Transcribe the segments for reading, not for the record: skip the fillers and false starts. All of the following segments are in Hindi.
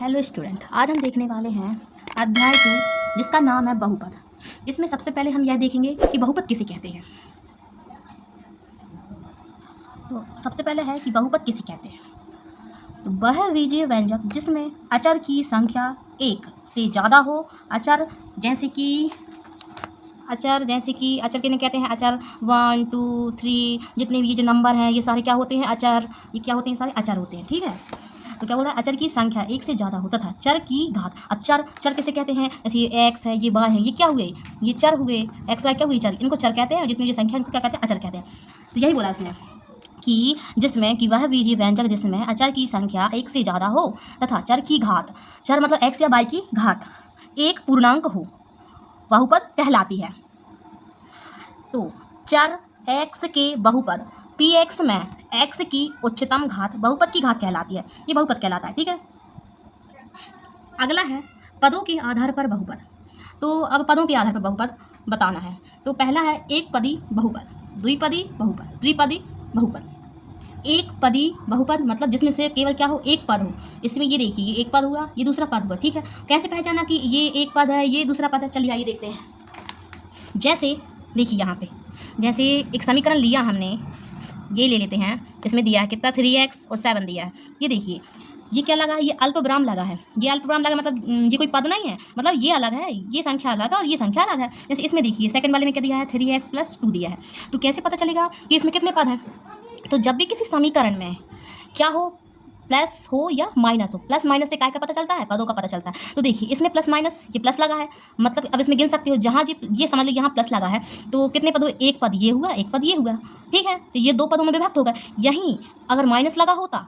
हेलो स्टूडेंट, आज हम देखने वाले हैं अध्याय 2 जिसका नाम है बहुपद। इसमें सबसे पहले हम यह देखेंगे कि बहुपद किसे कहते हैं। तो सबसे पहले है कि बहुपद किसे कहते हैं। तो वह बीजीय व्यंजक जिसमें अचर की संख्या एक से ज़्यादा हो। अचर जैसे कि अचर किन्हें कहते हैं। अचर 1 2 3 जितने भी ये जो नंबर हैं ये सारे क्या होते हैं, अचर। ये क्या होते हैं, सारे अचर होते हैं। ठीक है, तो क्या बोला, अचर की संख्या एक से ज़्यादा होता था। चर की घात। अब चर किसे कहते हैं, जैसे ये एक्स है, ये वाई है, ये क्या हुए, ये चर हुए। एक्स वाई क्या हुए, चर। इनको चर कहते हैं। जितनी ये संख्या इनको क्या कहते हैं, अचर कहते हैं। तो यही बोला उसने कि जिसमें कि वह बीजीय व्यंजक जिसमें अचर की संख्या एक से ज़्यादा हो तथा चर की घात, चर मतलब एक्स या वाई की घात, एक पूर्णांक हो, बहुपद कहलाती है। तो चर एक्स के बहुपद पी एक्स में एक्स की उच्चतम घात बहुपद की घात कहलाती है। ये बहुपद कहलाता है। ठीक है, अगला है पदों के आधार पर बहुपद। तो अब पदों के आधार पर बहुपद बताना है। तो पहला है एक पदी बहुपद, द्विपदी बहुपद, त्रिपदी बहुपद। एक पदी बहुपद मतलब जिसमें से केवल क्या हो, एक पद हो। इसमें ये देखिए, ये एक पद हुआ, ये दूसरा पद हुआ। ठीक है, कैसे पहचाना कि ये एक पद है, ये दूसरा पद है। चलिए आइए देखते हैं। जैसे देखिए यहाँ पे, जैसे एक समीकरण लिया हमने, ये ले लेते हैं। इसमें दिया है कितना, 3x और 7 दिया है। ये देखिए, ये क्या लगा है, ये अल्पविराम लगा है। ये अल्पविराम लगा मतलब ये कोई पद नहीं है, मतलब ये अलग है, ये संख्या अलग है और ये संख्या अलग है। जैसे इसमें देखिए सेकंड वाले में क्या दिया है, 3x + 2 दिया है। तो कैसे पता चलेगा कि इसमें कितने पद हैं। तो जब भी किसी समीकरण में क्या हो, प्लस हो या माइनस हो, प्लस माइनस से काय का पता चलता है, पदों का पता चलता है। तो देखिए इसमें प्लस माइनस, ये प्लस लगा है, मतलब अब इसमें गिन सकते हो। जहाँ ये समझ लो यहाँ प्लस लगा है, तो कितने पद हुए, एक पद ये हुआ, एक पद ये हुआ। ठीक है, तो ये दो पदों में विभक्त होगा। यहीं अगर माइनस लगा होता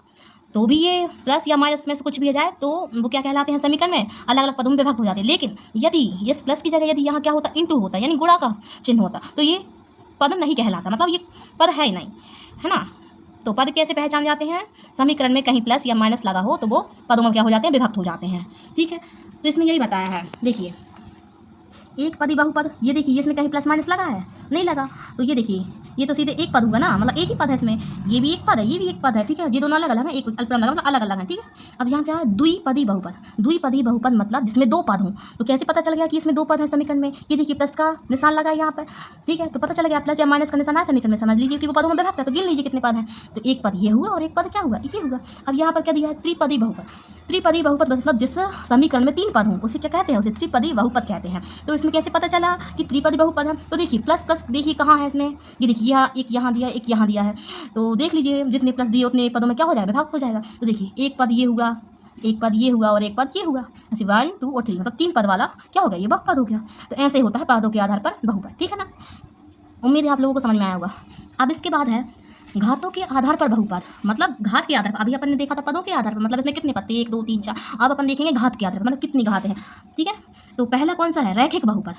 तो भी ये प्लस या माइनस में से कुछ भी आ जाए तो वो क्या कहलाते हैं, समीकरण में अलग अलग पदों में विभक्त हो जाते हैं। लेकिन यदि इस प्लस की जगह यदि यहाँ क्या होता, इंटू होता, यानी गुणा का चिन्ह होता, तो ये पद नहीं कहलाता, मतलब ये पद है ही नहीं, है ना। तो पद कैसे पहचान जाते हैं, समीकरण में कहीं प्लस या माइनस लगा हो तो वो पदों में क्या हो जाते हैं, विभक्त हो जाते हैं। ठीक है, तो इसमें यही बताया है। देखिए एक पदी बहुपद, ये देखिए इसमें कहीं प्लस माइनस लगा है, नहीं लगा। तो ये देखिए ये तो सीधे एक पद होगा ना, मतलब एक ही पद है इसमें। ये भी एक पद है, ये भी एक पद है। ठीक है, ये दोनों अलग अलग हैं, एक अल्पविराम लगा मतलब अलग अलग है। ठीक है, अब यहाँ क्या है, द्विपदी बहुपद। द्विपदी बहुपद मतलब जिसमें दो पद हों। तो कैसे पता चल गया कि इसमें दो पद है समीकरण में, ये देखिए प्लस का निशान लगा है यहाँ पर। ठीक है, तो पता चल गया प्लस या माइनस का निशान है समीकरण में, समझ लीजिए कि वो पदों में विभक्त है। तो गिन लीजिए कितने पद हैं। तो एक पद ये हुआ और एक पद क्या हुआ, ये हुआ। अब यहाँ पर क्या दिया है, त्रिपदी बहुपद। त्रिपदी बहुपद मतलब जिस समीकरण में तीन पद हों उसे क्या कहते हैं, उसे त्रिपदी बहुपद कहते हैं। तो इसमें कैसे पता चला कि त्रिपदी बहुपद है। तो देखिए प्लस प्लस देखिए कहाँ है इसमें, ये देखिए यहाँ एक यहाँ दिया, एक यहाँ दिया है। तो देख लीजिए जितने प्लस दिए उतने पदों में क्या हो जाएगा, विभक्त हो जाएगा। तो देखिए एक पद ये हुआ, एक पद ये हुआ और एक पद ये हुआ। ऐसे 1 2 और 3 मतलब तीन पद वाला क्या हो गया, ये बहुपद हो गया। तो ऐसे होता है पदों के आधार पर बहुपद। ठीक है ना, उम्मीद है आप लोगों को समझ में आया होगा। अब इसके बाद है घातों के आधार पर बहुपद, मतलब घात के आधार पर। अभी अपन ने देखा था पदों के आधार पर, मतलब इसमें कितने पद थे, 1 2 3 4। अब अपन देखेंगे घात के आधार पर, मतलब कितनी घात है। ठीक है, तो पहला कौन सा है, रैखिक बहुपद।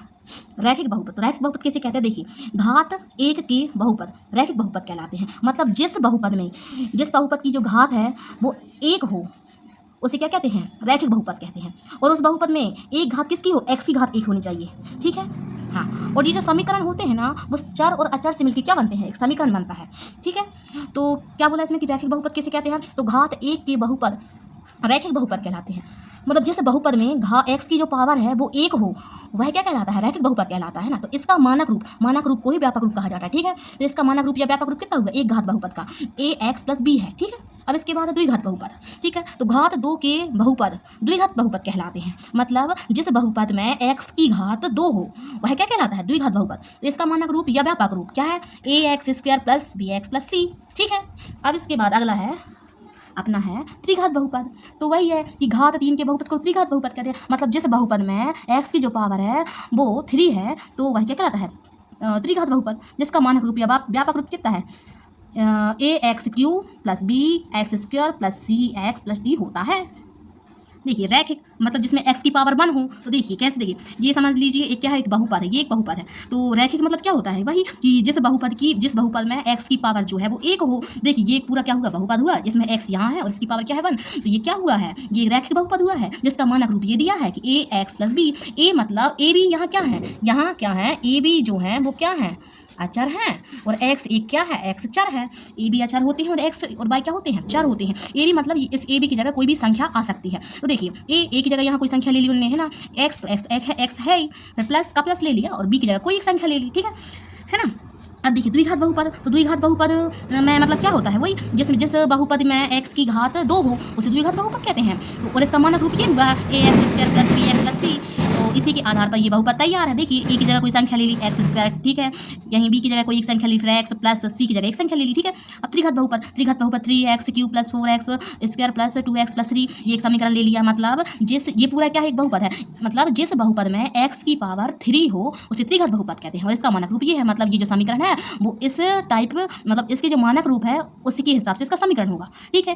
रैखिक बहुपद, तो रैखिक बहुपद किसे कहते हैं, देखिए घात एक के बहुपद रैखिक बहुपद कहलाते हैं। मतलब जिस बहुपद की जो घात है वो एक हो उसे क्या कहते हैं, रैखिक बहुपद कहते हैं। और उस बहुपद में एक घात किसकी हो, एक्स की घात एक होनी चाहिए। ठीक है, हाँ। और ये जो समीकरण होते हैं ना वो चर और अचर से मिलकर क्या बनते हैं, एक समीकरण बनता है। ठीक है, तो क्या बोला इसने कि रैखिक बहुपद किसे कहते हैं, तो घात एक के बहुपद रैखिक बहुपद कहलाते हैं। मतलब जिस बहुपद में एक्स की जो पावर है वो एक हो वह क्या कहलाता है, रैखिक बहुपद कहलाता है ना। तो इसका मानक रूप को ही व्यापक रूप कहा जाता है। ठीक है, तो इसका मानक रूप या व्यापक रूप कितना होगा, एक घात बहुपद का ax + b है। ठीक है, अब इसके बाद है द्विघात बहुपद। ठीक है, तो घात दो के बहुपद द्विघात बहुपद कहलाते हैं। मतलब जिस बहुपद में x की घात 2 हो वह क्या कहलाता है, द्विघात बहुपद। तो इसका मानक रूप या व्यापक रूप क्या है, ax² + bx + c। ठीक है, अब इसके बाद अगला है अपना है त्रिघात बहुपद। तो वही है कि घात 3 के बहुपद को त्रिघात बहुपद कहते हैं। मतलब जिस बहुपद में x की जो पावर है वो 3 है तो वह क्या कहलाता है, त्रिघात बहुपद। जिसका मानक रूप या व्यापक रूप कितना है, ax³ + bx² + cx + d होता है। देखिए रैखिक मतलब जिसमें x की पावर 1 हो। तो देखिए कैसे, देखिए ये समझ लीजिए एक क्या है, एक बहुपद है, ये एक बहुपद है। तो रैखिक मतलब क्या होता है, वही कि जिस बहुपद में x की पावर जो है वो 1 हो। देखिए ये पूरा क्या हुआ, बहुपद हुआ जिसमें x यहाँ है और इसकी पावर क्या है 1। तो ये क्या हुआ है, ये रैखिक बहुपद हुआ है जिसका मानक रूप ये दिया है कि ax + b। a मतलब a b यहाँ क्या है, यहाँ क्या है, a b जो है वो क्या है, अचर हैं और एक्स एक क्या है, एक्स चर है। ए बी अचर होते हैं और एक्स और वाई क्या होते हैं, चर होते हैं। ए बी मतलब इस ए बी की जगह कोई भी संख्या आ सकती है। तो देखिए ए की जगह यहाँ कोई संख्या ले ली उन्होंने, है ना, एक्स, तो एक्स है ही, प्लस का प्लस ले लिया और बी की जगह कोई एक संख्या ले ली, ठीक है ना। अब देखिए द्विघात बहुपद, तो द्विघात बहुपद में मतलब क्या होता है, वही जिस बहुपद में एक्स की घात 2 हो उसे द्विघात बहुपद कहते हैं। तो और इसका मानक रूप ये हुआ A X square plus B X plus C. तो इसी के आधार पर ये बहुपद तैयार है। देखिए ए की जगह कोई संख्या ले ली एक्स स्क्वायर, ठीक है, यहीं बी की जगह कोई एक संख्या ली फिर एक्स प्लस सी की जगह एक संख्या ले ली, ठीक है। अब त्रिघात बहुपद 3x cube plus 4x square plus 2x plus 3, ये एक समीकरण ले लिया। मतलब ये पूरा क्या है, एक बहुपद है, मतलब जिस बहुपद में x की पावर 3 हो उसे त्रिघात बहुपद कहते हैं और इसका मानक रूप ये है। मतलब ये जो समीकरण है वो इस टाइप, मतलब इसके जो मानक रूप है उसी के हिसाब से इसका समीकरण होगा, ठीक है।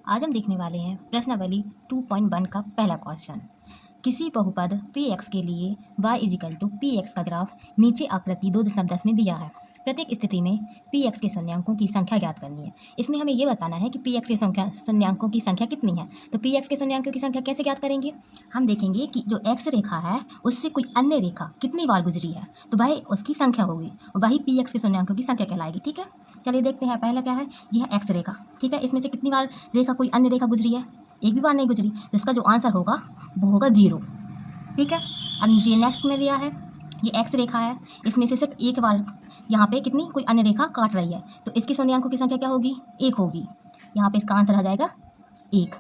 आज हम देखने वाले हैं प्रश्नावली 2.1 का पहला क्वेश्चन। किसी बहुपद px के लिए y = px का ग्राफ नीचे आकृति 2.10 में दिया है। प्रत्येक स्थिति में px के शून्यांकों की संख्या ज्ञात करनी है। इसमें हमें ये बताना है कि px के शून्यांकों की संख्या कितनी है। तो px के शून्यांकों की संख्या कैसे ज्ञात करेंगे, हम देखेंगे कि जो x रेखा है उससे कोई अन्य रेखा कितनी बार गुजरी है, तो भाई उसकी संख्या होगी और वही px के शून्यांकों की संख्या कहलाएगी, ठीक है। चलिए देखते हैं, पहला क्या है, यह है x रेखा, ठीक है। इसमें से कितनी बार रेखा कोई अन्य रेखा गुजरी है, एक भी बार नहीं गुजरी, तो इसका जो आंसर होगा वो होगा 0, ठीक है। अब ये नेक्स्ट में दिया है, ये x रेखा है, इसमें से सिर्फ एक बार यहाँ पे कितनी कोई अन्य रेखा काट रही है, तो इसके शून्यांकों की संख्या क्या होगी, 1 होगी। यहाँ पे इसका आंसर आ जाएगा 1।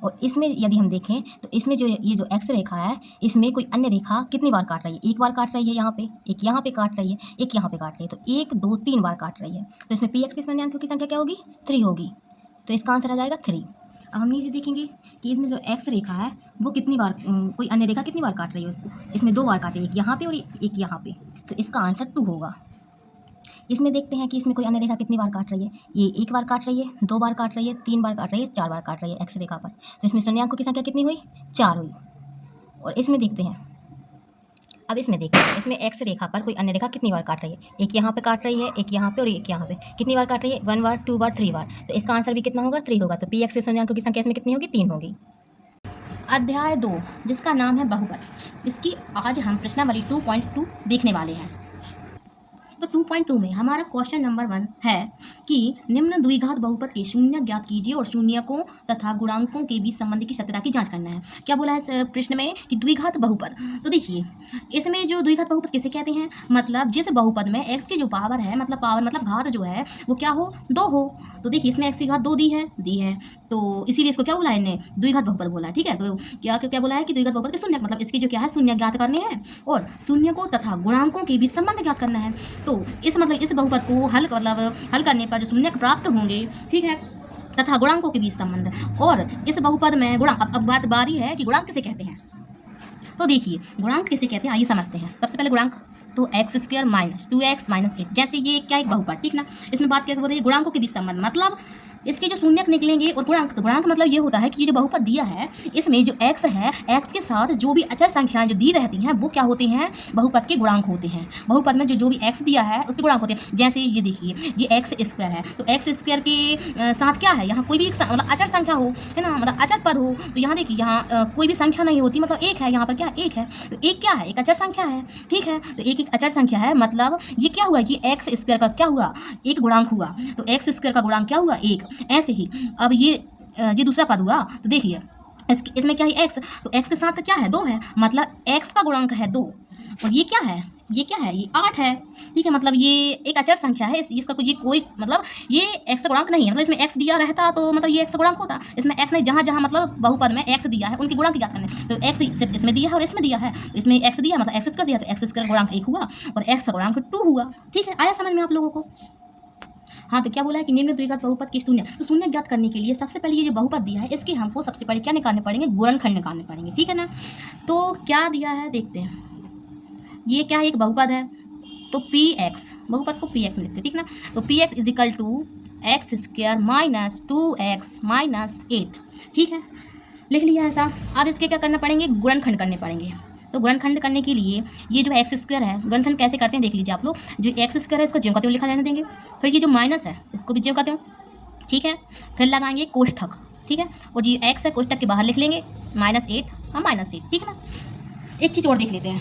और इसमें यदि हम देखें तो इसमें जो ये जो x रेखा है इसमें कोई अन्य रेखा कितनी बार काट रही है, एक बार काट रही है, यहाँ पे एक, यहाँ पे काट रही है, एक यहाँ पे काट रही है, तो 1 2 3 बार काट रही है। तो इसमें px के शून्यांकों की संख्या क्या होगी, 3 होगी, तो इसका आंसर आ जाएगा 3। अब हम नीचे देखेंगे कि इसमें जो x रेखा है वो कितनी बार कोई अन्य रेखा कितनी बार काट रही है उसको, इसमें 2 बार काट रही है, एक यहाँ पे और एक यहाँ पे, तो इसका आंसर 2 होगा। इसमें देखते हैं कि इसमें कोई अन्य रेखा कितनी बार काट रही है, ये 1 बार काट रही है, 2 बार काट रही है, 3 बार काट रही है, 4 बार काट रही है x रेखा पर, तो इसमें शून्यांकों की संख्या कितनी हुई, 4 हुई। और इसमें देखते हैं, अब इसमें देखते हैं इसमें x रेखा पर कोई अन्य रेखा कितनी बार काट रही है, एक यहाँ पे काट रही है, एक यहाँ पे और एक यहाँ पे, कितनी बार काट रही है, 1 बार 2 बार 3 बार, तो इसका आंसर भी कितना होगा, 3 होगा। तो px के शून्यांकों की संख्या इसमें कितनी होगी, 3 होगी। अध्याय 2 जिसका नाम है बहुपद, इसकी आज हम प्रश्नावली 2.2 देखने वाले हैं। तो 2.2 में हमारा क्वेश्चन नंबर 1 है कि निम्न द्विघात बहुपद के शून्य ज्ञात कीजिए और शून्यकों तथा गुणांकों के बीच संबंध की सत्यता की जांच करना है। क्या बोला है इस प्रश्न में कि द्विघात बहुपद, तो देखिए इसमें जो द्विघात बहुपद किसे कहते हैं, मतलब जिस बहुपद में x की जो पावर है, मतलब पावर मतलब घात जो है वो क्या हो, 2 हो। तो देखिए इसमें x की घात 2 दी है, तो इसीलिए इसको क्या बोला है, इन्हें द्विघात बहुपद बोला है, ठीक है। तो क्या बोला है कि द्विघात बहुपद के शून्य, मतलब इसकी जो क्या है शून्य ज्ञात करने हैं और शून्यकों तथा गुणांकों के बीच संबंध ज्ञात करना है। तो इस बहुपद को हल करने पर जो शून्यक प्राप्त होंगे, ठीक है, तथा गुणांकों के बीच संबंध, और इस बहुपद में गुणांक, अब बात बारी है कि गुणांक किसे कहते हैं। तो देखिए गुणांक किसे कहते हैं, आइए समझते हैं। सबसे पहले गुणांक, तो x square minus 2x minus 1, जैसे ये क्या एक बहुपद, ठीक ना। इसमें बात क्या हो रही है, गुणांकों के बीच संबंध, मतलब इसके जो शून्यक निकलेंगे और गुणांक, तो गुणांक मतलब ये होता है कि ये जो बहुपद दिया है इसमें जो x है, x के साथ जो भी अचर संख्याएं जो दी रहती हैं वो क्या होते हैं, बहुपद के गुणांक होते हैं। बहुपद में जो भी x दिया है उसके गुणांक होते हैं। जैसे ये देखिए ये एक्स स्क्वायर है, तो एक्स स्क्वायर के साथ क्या है, यहाँ कोई भी मतलब अचर संख्या हो, है ना, मतलब अचर पद हो, तो यहाँ देखिए यहाँ कोई भी संख्या नहीं होती, मतलब एक है, यहाँ पर क्या एक है, तो एक क्या है, एक अचर संख्या है, ठीक है। तो एक अचर संख्या है, मतलब ये क्या हुआ, ये एक्स स्क्वायर का क्या हुआ, एक गुणांक हुआ, तो एक्स स्क्वायर का गुणांक क्या हुआ, 1। ऐसे ही अब ये दूसरा पद हुआ, तो देखिए इसमें क्या है x, तो x के साथ क्या है, 2 है, मतलब x का गुणांक है 2, और ये क्या है, ये 8 है, ठीक है। मतलब ये एक अचर संख्या है, इसका कोई मतलब ये x का गुणांक नहीं है, मतलब इसमें x दिया रहता तो मतलब ये x का गुणांक होता, इसमें x नहीं, जहाँ मतलब बहुपद में x दिया है उनके गुणांक की ज्ञात करने, तो x सिर्फ इसमें दिया है और इसमें दिया है, तो इसमें x दिया मतलब x स्क्वायर दिया, तो x स्क्वायर गुणांक 1 हुआ और x का गुणांक 2 हुआ, ठीक है। आया समझ में आप लोगों को। हाँ, तो क्या बोला है कि निम्न द्विघात बहुपद की शून्य, तो शून्य ज्ञात करने के लिए सबसे पहले ये जो बहुपद दिया है इसके हमको सबसे पहले क्या निकालने पड़ेंगे, गुणनखंड निकालने पड़ेंगे, ठीक है ना। तो क्या दिया है देखते हैं, ये क्या है, एक बहुपद है, तो px, बहुपद को px लिखते हैं, ठीक ना। तो px is equal to X square minus 2x minus 8, ठीक है, लिख लिया ऐसा। अब इसके क्या करना पड़ेंगे, गुणनखंड करने पड़ेंगे। तो गुणनखंड करने के लिए ये जो एक्स स्क्वायर है, गुणनखंड कैसे करते हैं देख लीजिए आप लोग। जो एक्स स्क्वायर है इसको ज्यों का त्यों लिखा रहने देंगे, फिर ये जो माइनस है इसको भी ज्यों का त्यों, ठीक है, फिर लगाएंगे कोष्ठक, ठीक है, और ये एक्स है कोष्ठक के बाहर लिख लेंगे -8 और -8, ठीक है ना। एक चीज़ और देख लेते हैं,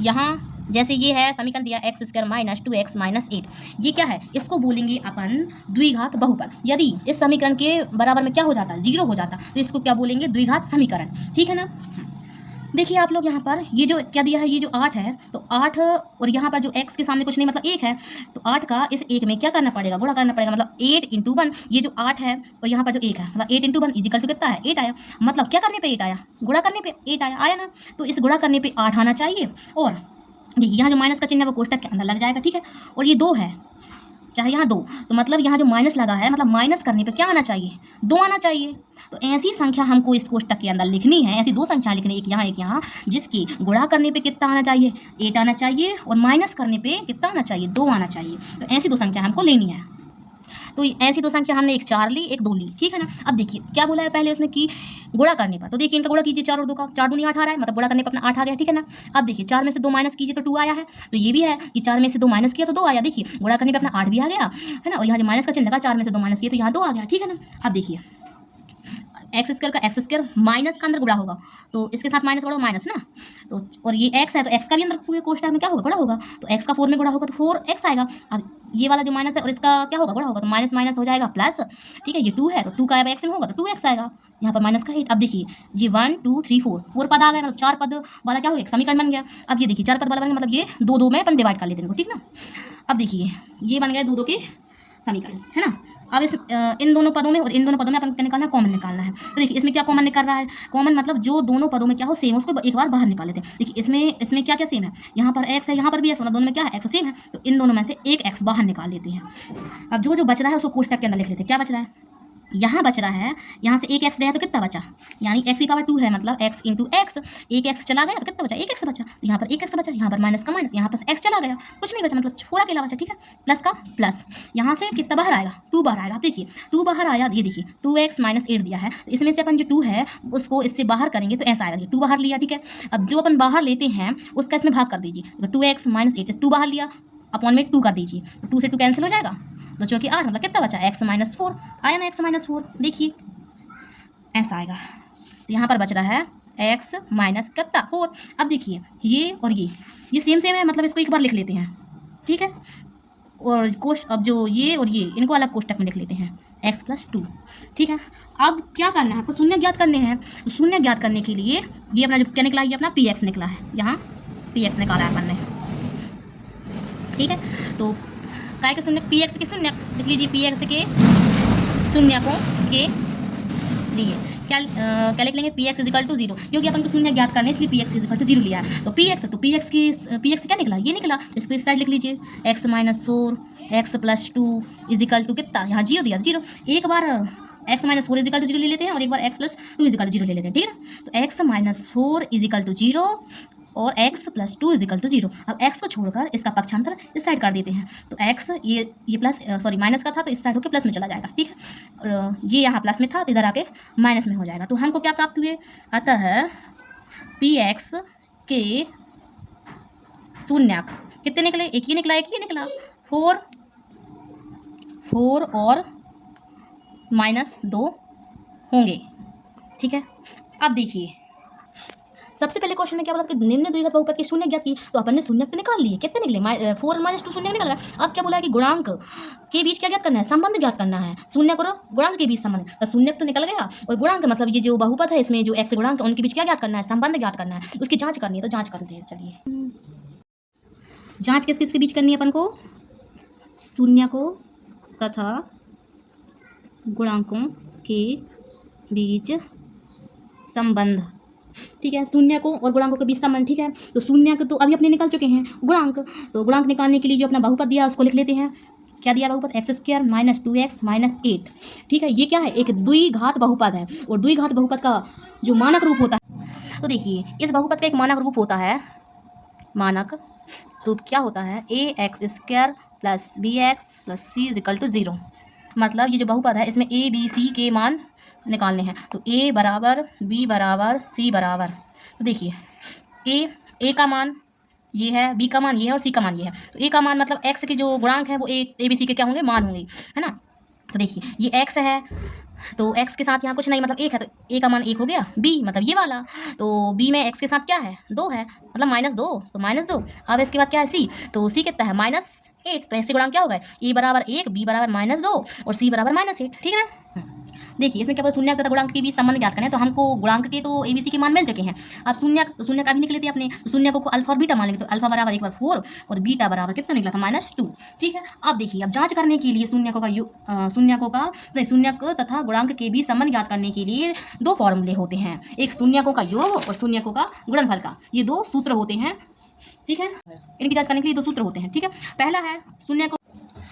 यहाँ जैसे ये है समीकरण दिया x square minus 2x minus 8, ये क्या है, इसको बोलेंगे अपन द्विघात बहुपद। यदि इस समीकरण के बराबर में क्या हो जाता, 0 हो जाता, तो इसको क्या बोलेंगे, द्विघात समीकरण। ठीक है ना। देखिए आप लोग यहाँ पर ये जो क्या दिया है, ये जो 8 है, तो 8 और यहाँ पर जो x के सामने कुछ नहीं मतलब 1 है, तो 8 का इस 1 में क्या करना पड़ेगा, गुणा करना पड़ेगा। मतलब 8 × 1, ये जो 8 है और यहाँ पर जो 1 है, मतलब 8 × 1 इजिकल टू कितना है, 8 आया। मतलब क्या करने पे 8 आया, गुणा करने पे 8 आया ना। तो इस गुणा करने पे 8 आना चाहिए। और देखिए यहाँ जो माइनस का चिन्ह है वो कोष्टक के अंदर लग जाएगा। ठीक है। और ये 2 है, क्या है यहाँ 2, तो मतलब यहाँ जो माइनस लगा है, मतलब माइनस करने पे क्या आना चाहिए, 2 आना चाहिए। तो ऐसी संख्या हमको इस कोष्टक के अंदर लिखनी है, ऐसी 2 संख्या लिखनी है, एक यहाँ, जिसकी गुणा करने पे कितना आना चाहिए, 8 आना चाहिए, और माइनस करने पे कितना आना चाहिए, 2 आना चाहिए। तो ऐसी 2 संख्या हमको लेनी है। तो ऐसी 2 संख्या हमने एक 4 ली, एक 2 ली। ठीक है ना। अब देखिए क्या बोला है पहले उसमें कि गुणा करने पर, तो देखिए इनका गुणा कीजिए, 4 और 2 का, 4 दूनी 8 आ रहा है, मतलब गुणा करने पर अपना 8 आ गया। ठीक है ना। अब देखिए 4 में से 2 माइनस कीजिए तो 2 आया है। तो ये भी है कि 4 में से 2 माइनस किया तो 2 आया। देखिए गुणा करने पर अपना 8 भी आ गया है ना, और यहाँ जो माइनस का चिन्ह लगा, 4 में से 2 माइनस किए तो यहाँ 2 आ गया। ठीक है ना। अब देखिए एक्स स्क्वायर का एक्स स्क्वायर माइनस का अंदर गुणा होगा, तो इसके साथ माइनस गुणा माइनस ना, तो और ये एक्स है तो एक्स का भी अंदर पूरे कोष्टक में क्या होगा, गुणा होगा। तो एक्स का 4 में गुणा होगा तो 4x आएगा। अब ये वाला जो माइनस है और इसका क्या होगा, गुणा होगा, तो माइनस माइनस हो जाएगा प्लस। ठीक है। ये 2 है तो 2 का एक्स में होगा तो 2x आएगा। यहाँ पर माइनस का 8। अब देखिए ये 1 2 3 4 पद आ गए, मतलब 4 पद वाला क्या हो गया, एक समीकरण बन गया। अब ये देखिए 4 पद वाला बन गया, मतलब ये 2 2 में अपन डिवाइड कर लेते हैं इनको। ठीक ना। अब देखिए ये बन गए 2 2 के समीकरण, है ना। अब इस इन दोनों पदों में और इन दोनों पदों में अपन क्या निकालना है, कॉमन निकालना है। तो देखिए इसमें क्या कॉमन निकल रहा है, कॉमन मतलब जो दोनों पदों में क्या हो सेम, उसको एक बार बाहर निकाल लेते हैं। देखिए इसमें क्या क्या सेम है, यहाँ पर x है, यहाँ पर भी x, मतलब दोनों में क्या है, x सेम है, तो इन दोनों में से एक x बाहर निकाल लेते हैं। अब जो बच रहा है उसको कोष्टक के अंदर लिख लेते हैं। क्या बच रहा है, यहाँ बच रहा है, यहाँ से एक एक्स गया तो कितना बचा, यानी x की पावर 2 है, मतलब x × x, एक एक्स चला गया तो कितना बचा, एक एक्स बचा। तो यहाँ पर एक एक्स बचा, यहाँ पर माइनस का माइनस, यहाँ पर x चला गया, कुछ नहीं बचा, मतलब छोड़ा अकेला बचा। ठीक है। प्लस का प्लस, यहाँ से कितना बाहर आएगा, 2 बाहर आएगा। देखिए 2 बाहर आया, ये देखिए 2x माइनस 8 दिया है, तो इसमें से अपन जो 2 है उसको इससे बाहर करेंगे तो ऐसा आएगा। 2 बाहर लिया। ठीक है। अब जो अपन बाहर लेते हैं उसका इसमें भाग कर दीजिए, 2x माइनस 8, 2 बाहर लिया, अपॉन में 2 कर दीजिए, 2 से 2 कैंसिल हो जाएगा, 2 चौकी 8, मतलब कितना बचा, x माइनस 4 आया ना, x माइनस 4। देखिए ऐसा आएगा। तो यहाँ पर बच रहा है x माइनस कितना 4। अब देखिए ये और ये सेम है, मतलब इसको एक बार लिख लेते हैं। ठीक है। और अब जो ये और ये इनको अलग कोष्टक में लिख लेते हैं, x + 2। ठीक है। अब क्या करना है, आपको शून्य ज्ञात करने हैं। तो शून्य ज्ञात करने के लिए ये अपना जो क्या निकला है, ये अपना px निकला है, यहाँ px निकाला है अपन ने। ठीक है। तो काय के शून्य, px के शून्य लिख लीजिए, px के शून्यकों के लिए क्या लिख लेंगे, px = 0, क्योंकि अपन को शून्य ज्ञात करने इसलिए px = 0 लिया है। तो px से क्या निकला, ये निकला, इसको इस साइड लिख लीजिए, x - 4 x + 2 = कितना, यहाँ 0 दिया, 0। एक बार x - 4 = 0 ले लेते हैं और एक बार x + 2 = 0 ले लेते हैं। ठीक है। तो x - 4 = 0 और x + 2 = 0। अब x को छोड़कर इसका पक्षांतर इस साइड कर देते हैं, तो x ये प्लस माइनस का था तो इस साइड होकर प्लस में चला जाएगा। ठीक है। और ये यहाँ प्लस में था तो इधर आके माइनस में हो जाएगा। तो हमको क्या प्राप्त हुए, अतः px के शून्यक कितने निकले, एक ही निकला, 4 और -2 होंगे। ठीक है। अब देखिए सबसे पहले क्वेश्चन में क्या बोला कि निम्न द्विघात बहुपद के शून्य ज्ञात की, तो अपन ने शून्य तो निकाल लिए, कितने निकले, 4 और -2 शून्य निकल गया। अब क्या बोला है कि गुणांक के बीच क्या ज्ञात करना है, संबंध ज्ञात करना है। शून्य करो गुणांक के बीच संबंध, तो शून्य तो निकल गया, और गुणांक मतलब ये जो बहुपद है इसमें जो x गुणांक उनके बीच क्या ज्ञात करना है, संबंध ज्ञात करना है, उसकी जाँच करनी है। तो जाँच करते हैं, चलिए जाँच किस किसके बीच करनी है अपन को, शून्य को तथा गुणांकों के बीच संबंध। ठीक है। शून्य को और गुणांकों के बीच संबंध। ठीक है। तो शून्य तो अभी अपने निकल चुके हैं, गुणांक, तो गुणांक निकालने के लिए जो अपना बहुपद दिया उसको लिख लेते हैं। क्या दिया बहुपद, x² - 2x - 8। ठीक है। ये क्या है, एक द्विघात बहुपद है, और द्विघात बहुपद का जो मानक रूप होता है, तो देखिए इस बहुपद का एक मानक रूप होता है, मानक रूप क्या होता है, ax² + bx + c = 0। मतलब ये जो बहुपद है इसमें a b c के मान निकालने हैं। तो a = b = c =, तो देखिए a का मान ये है, b का मान ये है और c का मान ये है। तो a का मान मतलब x के जो गुणांक है वो a b c के क्या होंगे, मान होंगे, है ना। तो देखिए ये x है, तो x के साथ यहाँ कुछ नहीं, मतलब 1 है, तो a का मान 1 हो गया। b मतलब ये वाला, तो b में x के साथ क्या है, 2 है, मतलब -2, तो -2। अब इसके बाद क्या है c, तो c कितना है -8, तो ऐसे गुणांक क्या होगा, a बराबर 1, b बराबर -2 और c बराबर -8, ठीक है ना। देखिए इसमें क्या बोला, शून्य तथा गुणांक के बीच संबंध ज्ञात करें, तो हमको गुणांक के तो ABC के मान मिल चुके हैं। अब शून्य का भी निकले थे अपने, तो शून्य को अल्फा और बीटा मान लेंगे, तो अल्फा बराबर 1 बार 4 और बीटा बराबर कितना निकला था -2, ठीक है। अब देखिए, अब जांच करने के लिए शून्यकों तथा गुणांक के बीच संबंध ज्ञात करने के लिए 2 फॉर्मूले होते हैं, एक शून्यकों का योग और शून्यकों का गुणनफल का, ये 2 सूत्र होते हैं, ठीक है। इनकी जांच करने के लिए 2 सूत्र होते हैं, ठीक है। पहला है शून्यकों,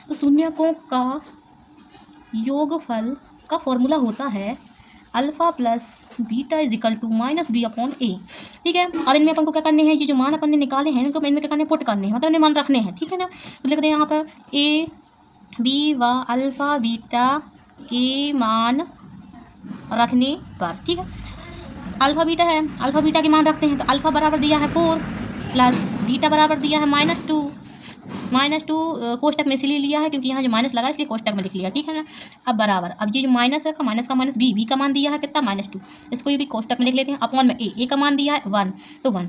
तो शून्यकों का योगफल का फॉर्मूला होता है alpha plus beta is equal to -b/a, ठीक है। अब इनमें अपन को क्या करने हैं, ये जो मान अपन ने निकाले हैं इनको इनमें क्या करने हैं, पुट करने हैं, मतलब इन्हें मान रखने हैं, ठीक है ना। तो लिख दें यहाँ पर a b व अल्फा बीटा के मान रखने पर, ठीक है। अल्फा बीटा है, अल्फा बीटा के मान रखते हैं, तो अल्फा बराबर दिया है 4 प्लस बीटा बराबर दिया है -2 कोष्टक में इसलिए लिया है क्योंकि यहाँ जो माइनस लगा इसलिए कोष्टक में लिख लिया, ठीक है ना। अब बराबर, अब ये जो माइनस है, माइनस का माइनस बी का मान दिया है कितना -2, इसको ये भी कोष्टक में लिख लेते हैं, अपॉन में ए का मान दिया है 1, तो 1,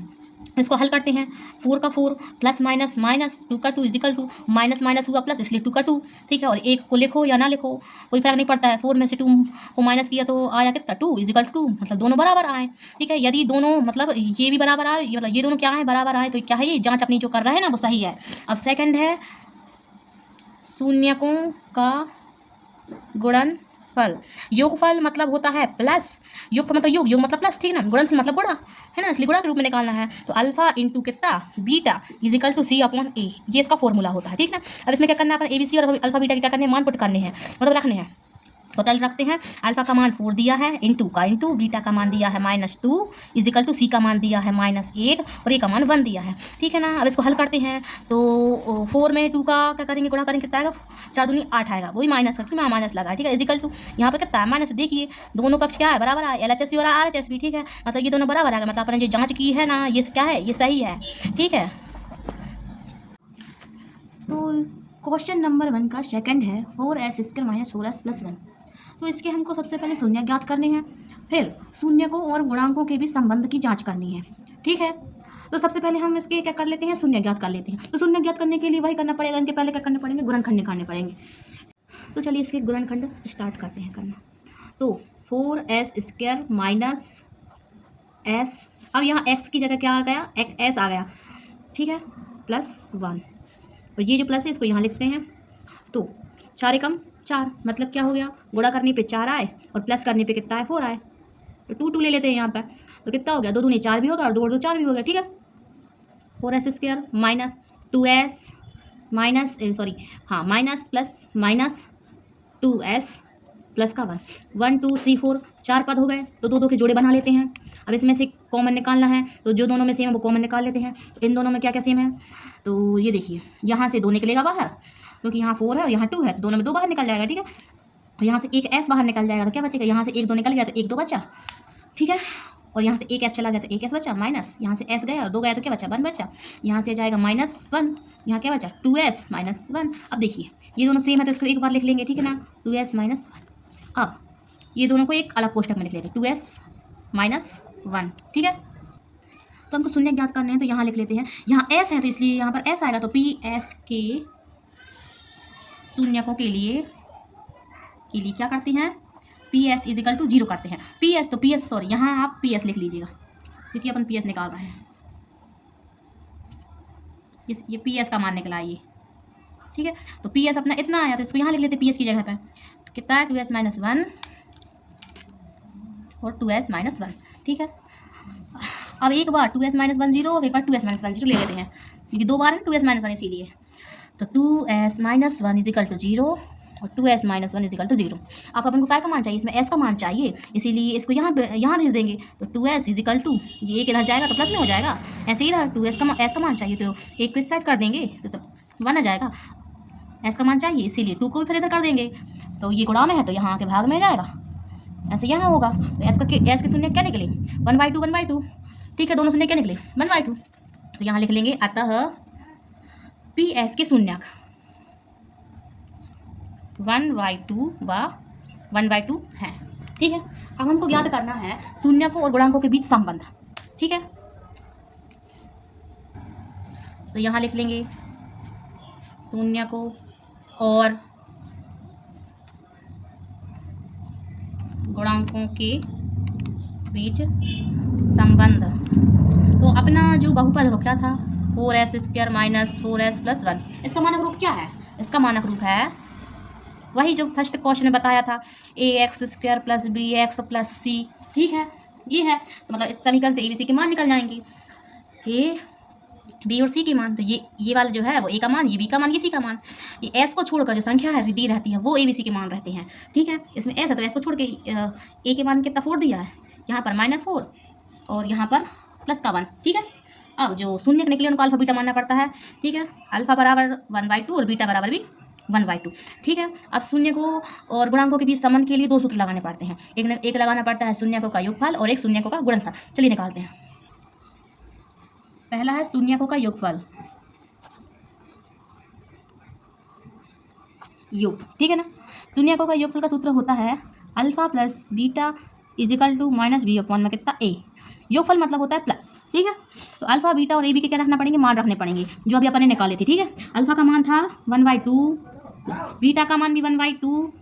इसको हल करते हैं, 4 का 4 प्लस माइनस माइनस 2 का 2 इजिकल टू माइनस माइनस हुआ प्लस, इसलिए 2 का 2, ठीक है। और 1 को लिखो या ना लिखो कोई फर्क नहीं पड़ता है, 4 में से 2 को माइनस किया तो आया कितना 2 इजिकल टू 2, मतलब दोनों बराबर आए, ठीक है। यदि दोनों मतलब ये भी बराबर आए, मतलब ये दोनों क्या है, बराबर आए, तो क्या है, ये जाँच अपनी जो कर रहे हैं ना वो सही है। अब सेकेंड है शून्यकों का गुणनफल, योगफल मतलब होता है प्लस, योगफल मतलब योग मतलब प्लस, ठीक है ना। गुणनफल मतलब गुणा है ना, इसलिए गुणा के रूप में निकालना है, तो अल्फा इंटू कितना beta is equal to c/a, ये इसका फॉर्मूला होता है, ठीक ना। अब इसमें क्या करना है, अपन ABC और अल्फा बीटा के क्या करने हैं, मान पुट करने हैं, मतलब रखने हैं। टोटल रखते हैं, अल्फा का मान 4 दिया है, इंटू बीटा का मान दिया है -2 इज इक्वल टू सी का मान दिया है -8 और ए का मान 1 दिया है, ठीक है ना। अब इसको हल करते हैं, तो 4 में 2 का क्या करेंगे, गुणा करेंगे, कितना आएगा, 4 दूनी 8 आएगा, वही माइनस का, क्योंकि माइनस लगा है, ठीक है। इज इक्वल टू यहाँ पर कितना है माइनस, देखिए दोनों पक्ष क्या है, बराबर है, LHS और RHS भी, ठीक है, मतलब ये दोनों बराबर आएगा, मतलब अपने जो जाँच की है ना ये क्या है, ये सही है, ठीक है। तो क्वेश्चन नंबर 1 का सेकंड है 4s² - 4s + 1, तो इसके हमको सबसे पहले शून्य ज्ञात करने हैं, फिर शून्यकों और गुणांकों के बीच संबंध की जांच करनी है, ठीक है। तो सबसे पहले हम इसके क्या कर लेते हैं, शून्य ज्ञात कर लेते हैं। तो शून्य ज्ञात करने के लिए वही करना पड़ेगा, इनके पहले क्या करने पड़ेंगे, गुणनखंड निकालने पड़ेंगे। तो चलिए इसके गुणनखंड स्टार्ट करते हैं करना। तो 4s² - s, अब यहाँ x की जगह क्या आ गया, s आ गया, ठीक है, +1, और ये जो प्लस है इसको यहाँ लिखते हैं। तो 4 एकम 4, मतलब क्या हो गया, गुणा करने पे 4 आए और प्लस करने पे कितना है, 4 आए, तो 2 ले लेते हैं यहाँ पर, तो कितना हो गया, 2 दूनी 4 भी होगा और 2 2 4 भी हो गया, ठीक है। 4s² minus 2s minus minus plus minus 2s plus का 1, 1 2 3 4 4 पद हो गए, तो 2 2 के जोड़े बना लेते हैं। अब इसमें से कॉमन निकालना है, तो जो दोनों में सेम है वो कॉमन निकाल लेते हैं। तो इन दोनों में क्या क्या सेम है, तो ये देखिए यहाँ से 2 निकलेगा बाहर, क्योंकि यहाँ 4 है और यहाँ 2 है, तो दोनों में 2 बाहर निकल जाएगा, ठीक है। और यहाँ से एक s बाहर निकल जाएगा, तो क्या बचेगा, यहाँ से 1 2 निकल गया तो 1 2 बचा, ठीक है। और यहाँ से एक s चला गया तो एक s बचा, माइनस यहाँ से s गया और 2 गया तो क्या बचा, 1 बचा, यहाँ से जाएगा -1, यहाँ क्या बचा 2s - 1। अब देखिए ये दोनों सेम है तो इसको एक बार लिख लेंगे, ठीक है ना, 2s - 1। अब ये दोनों को एक अलग कोष्टक में लिख लेंगे, 2s - 1, ठीक है। तो हमको शून्य ज्ञात करने हैं, तो यहाँ लिख लेते हैं, यहाँ s है तो इसलिए यहाँ पर s आएगा, तो PS के शून्यकों के लिए क्या करते हैं, PS इज इक्वल टू 0 करते हैं। PS तो PS सॉरी यहाँ आप PS लिख लीजिएगा, क्योंकि अपन PS निकाल रहे हैं, ये PS का मान निकला ये, ठीक है। तो PS अपना इतना आया, तो इसको यहाँ लिख लेते हैं PS की जगह पे, कितना है 2s - 1 और 2s - 1, ठीक है। अब एक बार 2s - 1 0 और एक बार 2s - 1 0 ले लेते हैं, क्योंकि 2 बार है 2s - 1 इसीलिए, तो 2s - 1 इज इक्वल टू 0 और 2s - 1 इज इक्वल टू 0। आप अपन को काय का मान चाहिए, इसमें s का मान चाहिए, इसीलिए इसको यहाँ भेज देंगे, तो 2s इज इक्वल टू, ये एक इधर जाएगा तो प्लस में हो जाएगा, ऐसे इधर 2s का मान चाहिए, तो एक को इस साइड कर देंगे तो 1 आ जाएगा, s का मान चाहिए, इसीलिए 2 को भी फिर इधर कर देंगे, तो ये गुणा में है तो यहाँ आके भाग में जाएगा, ऐसे यहाँ होगा। तो s के शून्य क्या निकले, 1/2, ठीक है, दोनों शून्य क्या निकले 1/2, तो यहाँ लिख लेंगे, अतः PS के शून्यक 1/2 व 1/2 है। ठीक है, अब हमको ज्ञात करना है शून्यकों और गुणांकों के बीच संबंध। ठीक है, तो यहाँ लिख लेंगे शून्यकों और गुणांकों के बीच संबंध। तो अपना जो बहुपद क्या था 4s² माइनस 4s + 1, इसका मानक रूप क्या है? इसका मानक रूप है वही जो फर्स्ट क्वेश्चन में बताया था, ax² + bx + c। ठीक है, ये है, तो मतलब इस समीकरण से abc के मान निकल जाएंगे, ए बी और सी के मान। तो ये वाला जो है वो ए का मान, ये बी का मान, ये सी का मान। ये एस को छोड़कर जो संख्या है दी रहती है वो ए बी सी के मान रहते हैं। ठीक है, इसमें एस है तो एस को छोड़ के ए के मान कितना 4 दिया है, यहाँ पर -4 और यहाँ पर +1। ठीक है, अब जो शून्य निकले उनको अल्फा बीटा मानना पड़ता है। ठीक है, अल्फा बराबर 1/2 और बीटा बराबर भी 1/2। ठीक है, अब शून्य को और गुणांकों के बीच संबंध के लिए 2 सूत्र लगाने पड़ते हैं। एक लगाना पड़ता है शून्यकों का योगफल और एक शून्यकों का गुणनफल। चलिए निकालते हैं। पहला है शून्यकों का योगफल, योग। ठीक है ना, शून्यकों का योगफल का सूत्र होता है alpha plus beta is equal to minus B upon में कितना ए। योगफल मतलब होता है प्लस। ठीक है, तो अल्फा बीटा और ए बी के क्या रखना पड़ेंगे, मान रखने पड़ेंगे, जो अभी अपन ने निकाले थे। ठीक है, अल्फा का मान था 1/2 प्लस बीटा का मान भी 1/2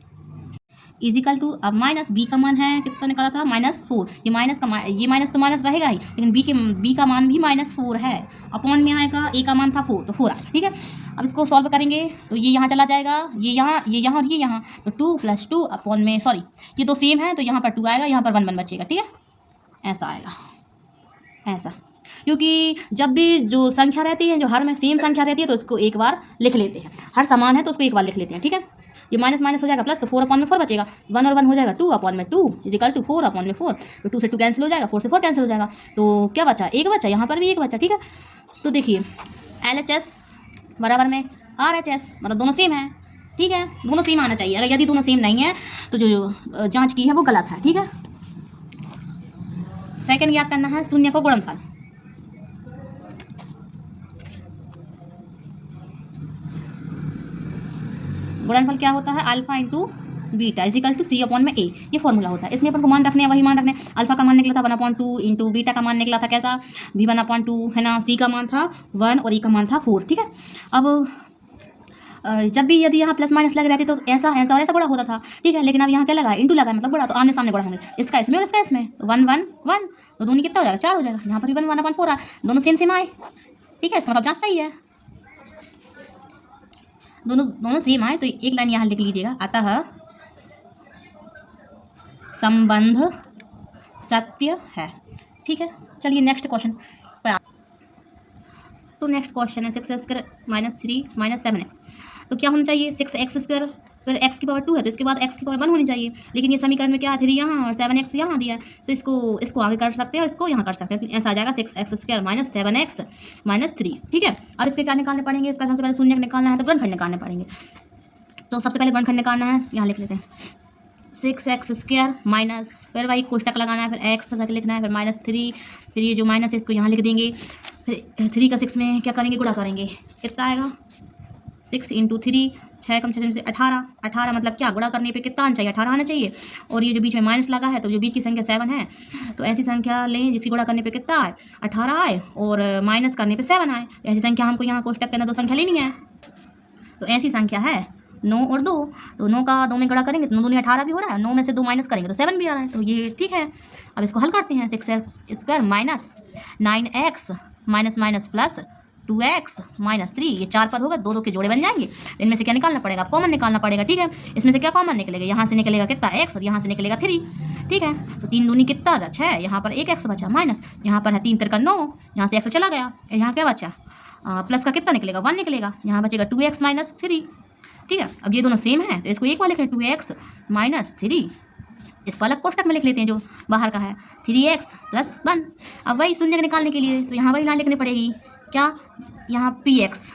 इजिकल टू, अब माइनस बी का मान है कितना निकाला था -4। ये माइनस तो माइनस रहेगा ही, लेकिन बी का मान भी -4 है। अपॉन में आएगा, ए का मान था 4 तो 4 आया। ठीक है, अब इसको सॉल्व करेंगे तो ये यहाँ चला जाएगा, ये यहाँ और ये यहाँ, तो 2 + 2 अपॉन में, सॉरी ये दो सेम है तो यहाँ पर 2 आएगा, यहाँ पर 1 बचेगा। ठीक है, ऐसा आएगा, ऐसा। क्योंकि जब भी जो संख्या रहती है, जो हर में सेम संख्या रहती है तो उसको एक बार लिख लेते हैं, हर समान है तो उसको एक बार लिख लेते हैं। ठीक है, ये माइनस माइनस हो जाएगा प्लस, तो 4/4 बचेगा, 1 और 1 हो जाएगा 2/2 इजिकल टू 4/4। तो 2 से 2 कैंसिल हो जाएगा, 4 से 4 कैंसिल हो जाएगा, तो क्या बचा, एक बचा, यहाँ पर भी एक बचा। ठीक है, तो देखिए LHS बराबर में RHS, मतलब दोनों सेम है। ठीक है, दोनों सेम आना चाहिए, अगर यदि दोनों सेम नहीं है तो जो जाँच की है वो गलत है। ठीक है, सेकंड याद करना है शून्य को गुणनफल। गुणनफल क्या होता है, alpha into beta is equal to C upon में ए, ये फॉर्मूला होता है। इसमें अपन को मान रखने हैं, वही मान रखने। अल्फा का मान निकला था 1/2 इंटू बीटा का मान निकला था कैसा, भी 1/2 है ना, सी का मान था 1 और ए का मान था 4। ठीक है, अब जब भी यदि यहाँ प्लस माइनस लग रहती तो ऐसा और ऐसा गुणा होता था। ठीक है, लेकिन अब यहाँ क्या लगा, इंटू लगा, मतलब गुणा, तो आमने सामने गुणा होंगे, इसका इसमें और इसका इसमें, 1 1 1, तो दोनों कितना हो जाएगा, 4 हो जाएगा। यहाँ पर भी 1/4 आए, दोनों सेम सेम आए। ठीक है, इसका मतलब जाँच सही है, दोनों सेम आए। तो एक लाइन यहाँ लिख लीजिएगा, अतः संबंध सत्य है। ठीक है, चलिए नेक्स्ट क्वेश्चन। तो नेक्स्ट क्वेश्चन है 6x² - 3 - 7x। तो क्या होना चाहिए, 6x², फिर x की पावर 2 है तो इसके बाद x की पावर 1 होनी चाहिए। लेकिन ये समीकरण में क्या है, 3 यहाँ और 7x यहाँ दिया है, तो इसको आगे कर सकते हैं और इसको यहाँ कर सकते हैं। तो ऐसा आ जाएगा 6x² - 7x - 3। ठीक है, अब इसके क्या निकालने पड़ेंगे, इसका सबसे पहले शून्य निकालना है तो गुणनखंड निकालने पड़ेंगे। तो सबसे पहले गुणनखंड निकालना है, यहाँ लिख लेते हैं 6x² माइनस, फिर वही कोष्टक लगाना है, फिर x लिखना है, फिर -3, फिर ये जो माइनस है इसको यहाँ लिख देंगे, फिर 3 का 6 में क्या करेंगे, गुणा करेंगे, कितना आएगा 6 × 3, 6 कम 6 से 18 मतलब क्या, गुणा करने पे कितना आना चाहिए, 18 आना चाहिए। और ये जो बीच में माइनस लगा है तो जो बीच की संख्या 7 है, तो ऐसी संख्या लें जिसकी गुणा करने पे कितना आए, 18 आए और माइनस करने पे 7 आए। ऐसी संख्या हमको यहाँ कोष्टक के अंदर 2 संख्या लेनी है, तो ऐसी संख्या है 9 और 2, तो 9 का 2 में गुणा करेंगे तो 9 दूनी 18 भी हो रहा है, 9 में से 2 माइनस करेंगे तो 7 भी आ रहा है, तो ये ठीक है। अब इसको हल करते हैं, 6x² minus 9x minus plus 2x - 3, ये 4 पद होगा, 2 के जोड़े बन जाएंगे। इनमें से क्या निकालना पड़ेगा, कॉमन निकालना पड़ेगा। ठीक है, इसमें से क्या कॉमन निकलेगा, यहाँ से निकलेगा कितना x और यहाँ से निकलेगा 3। ठीक है, तो 3 दूनी कितना 6, यहाँ पर 1 x बचा, माइनस यहाँ पर है 3 3 9, यहाँ से x चला गया, यहाँ क्या बचा, प्लस का कितना निकलेगा 1 निकलेगा, यहाँ बचेगा 2x - 3। ठीक है, अब ये दोनों सेम है तो इसको एक बार लिख लें, 2x - 3, इसको अलग कोष्टक में लिख लेते हैं जो बाहर का है, 3x + 1। अब वही शून्य निकालने के लिए तो यहाँ वही लाइन लिखनी पड़ेगी, क्या, यहाँ px,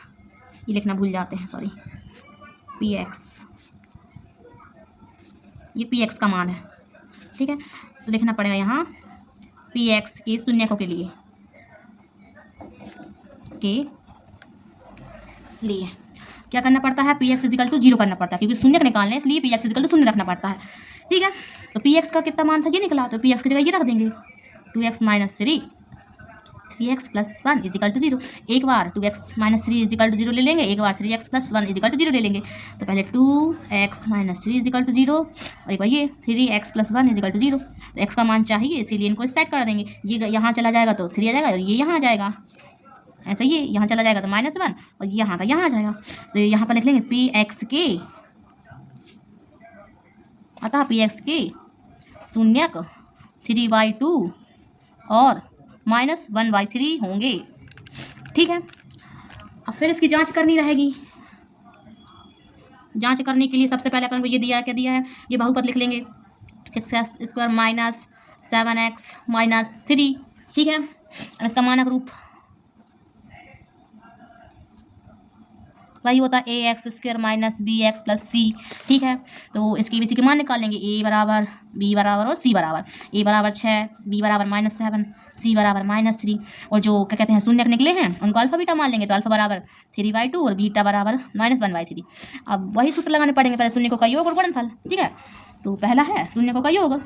ये लिखना भूल जाते हैं, सॉरी, px, ये px का मान है। ठीक है, तो लिखना पड़ेगा यहाँ px के शून्यकों के लिए क्या करना पड़ता है, पी एक्स इजिकल टू 0 करना पड़ता है, क्योंकि शून्य निकालना है इसलिए पी एक्स इजिकल टू 0 रखना पड़ता है। ठीक है, तो पी एक्स का कितना मान था, ये निकला, तो पी एक्स की जगह ये रख देंगे 2x minus 3x plus 1 is equal to 0। एक बार 2x माइनस 3 इजिकल टू 0 ले लेंगे, एक बार 3x प्लस 1 इजिकल टू 0 ले लेंगे। तो पहले 2x माइनस 3 इजिकल टू 0 और एक बार ये 3x प्लस 1 इजिकल टू 0। तो x का मान चाहिए इसीलिए इनको सेट कर देंगे। ये यहाँ चला जाएगा तो 3 आ जाएगा और ये यहाँ आ जाएगा, ऐसा ये यहाँ चला जाएगा तो -1 और यहाँ का यहाँ आ जाएगा। तो यहाँ पर लिख लेंगे पी एक्स के, अतः पी एक्स के शून्यक 3/2 और -1/3 होंगे। ठीक है, अब फिर इसकी जांच करनी रहेगी। जांच करने के लिए सबसे पहले अपन को ये दिया है, क्या दिया है, ये बहुपद लिख लेंगे 6x² माइनस 7x माइनस 3। ठीक है, अब इसका मानक रूप वही होता है ax² minus bx plus c। ठीक है, तो इसके ABC के मान निकाल लेंगे, a बराबर b बराबर और c बराबर। a बराबर 6, b बराबर -7, c बराबर -3 और जो क्या कहते हैं शून्यक निकले हैं उनको अल्फा बीटा मान लेंगे। तो अल्फा बराबर 3/2 और बीटा बराबर -1/3। अब वही सूत्र लगाने पड़ेंगे, पहले शून्यकों का योग और गुणनफल। ठीक है, तो पहला है शून्यकों का योग,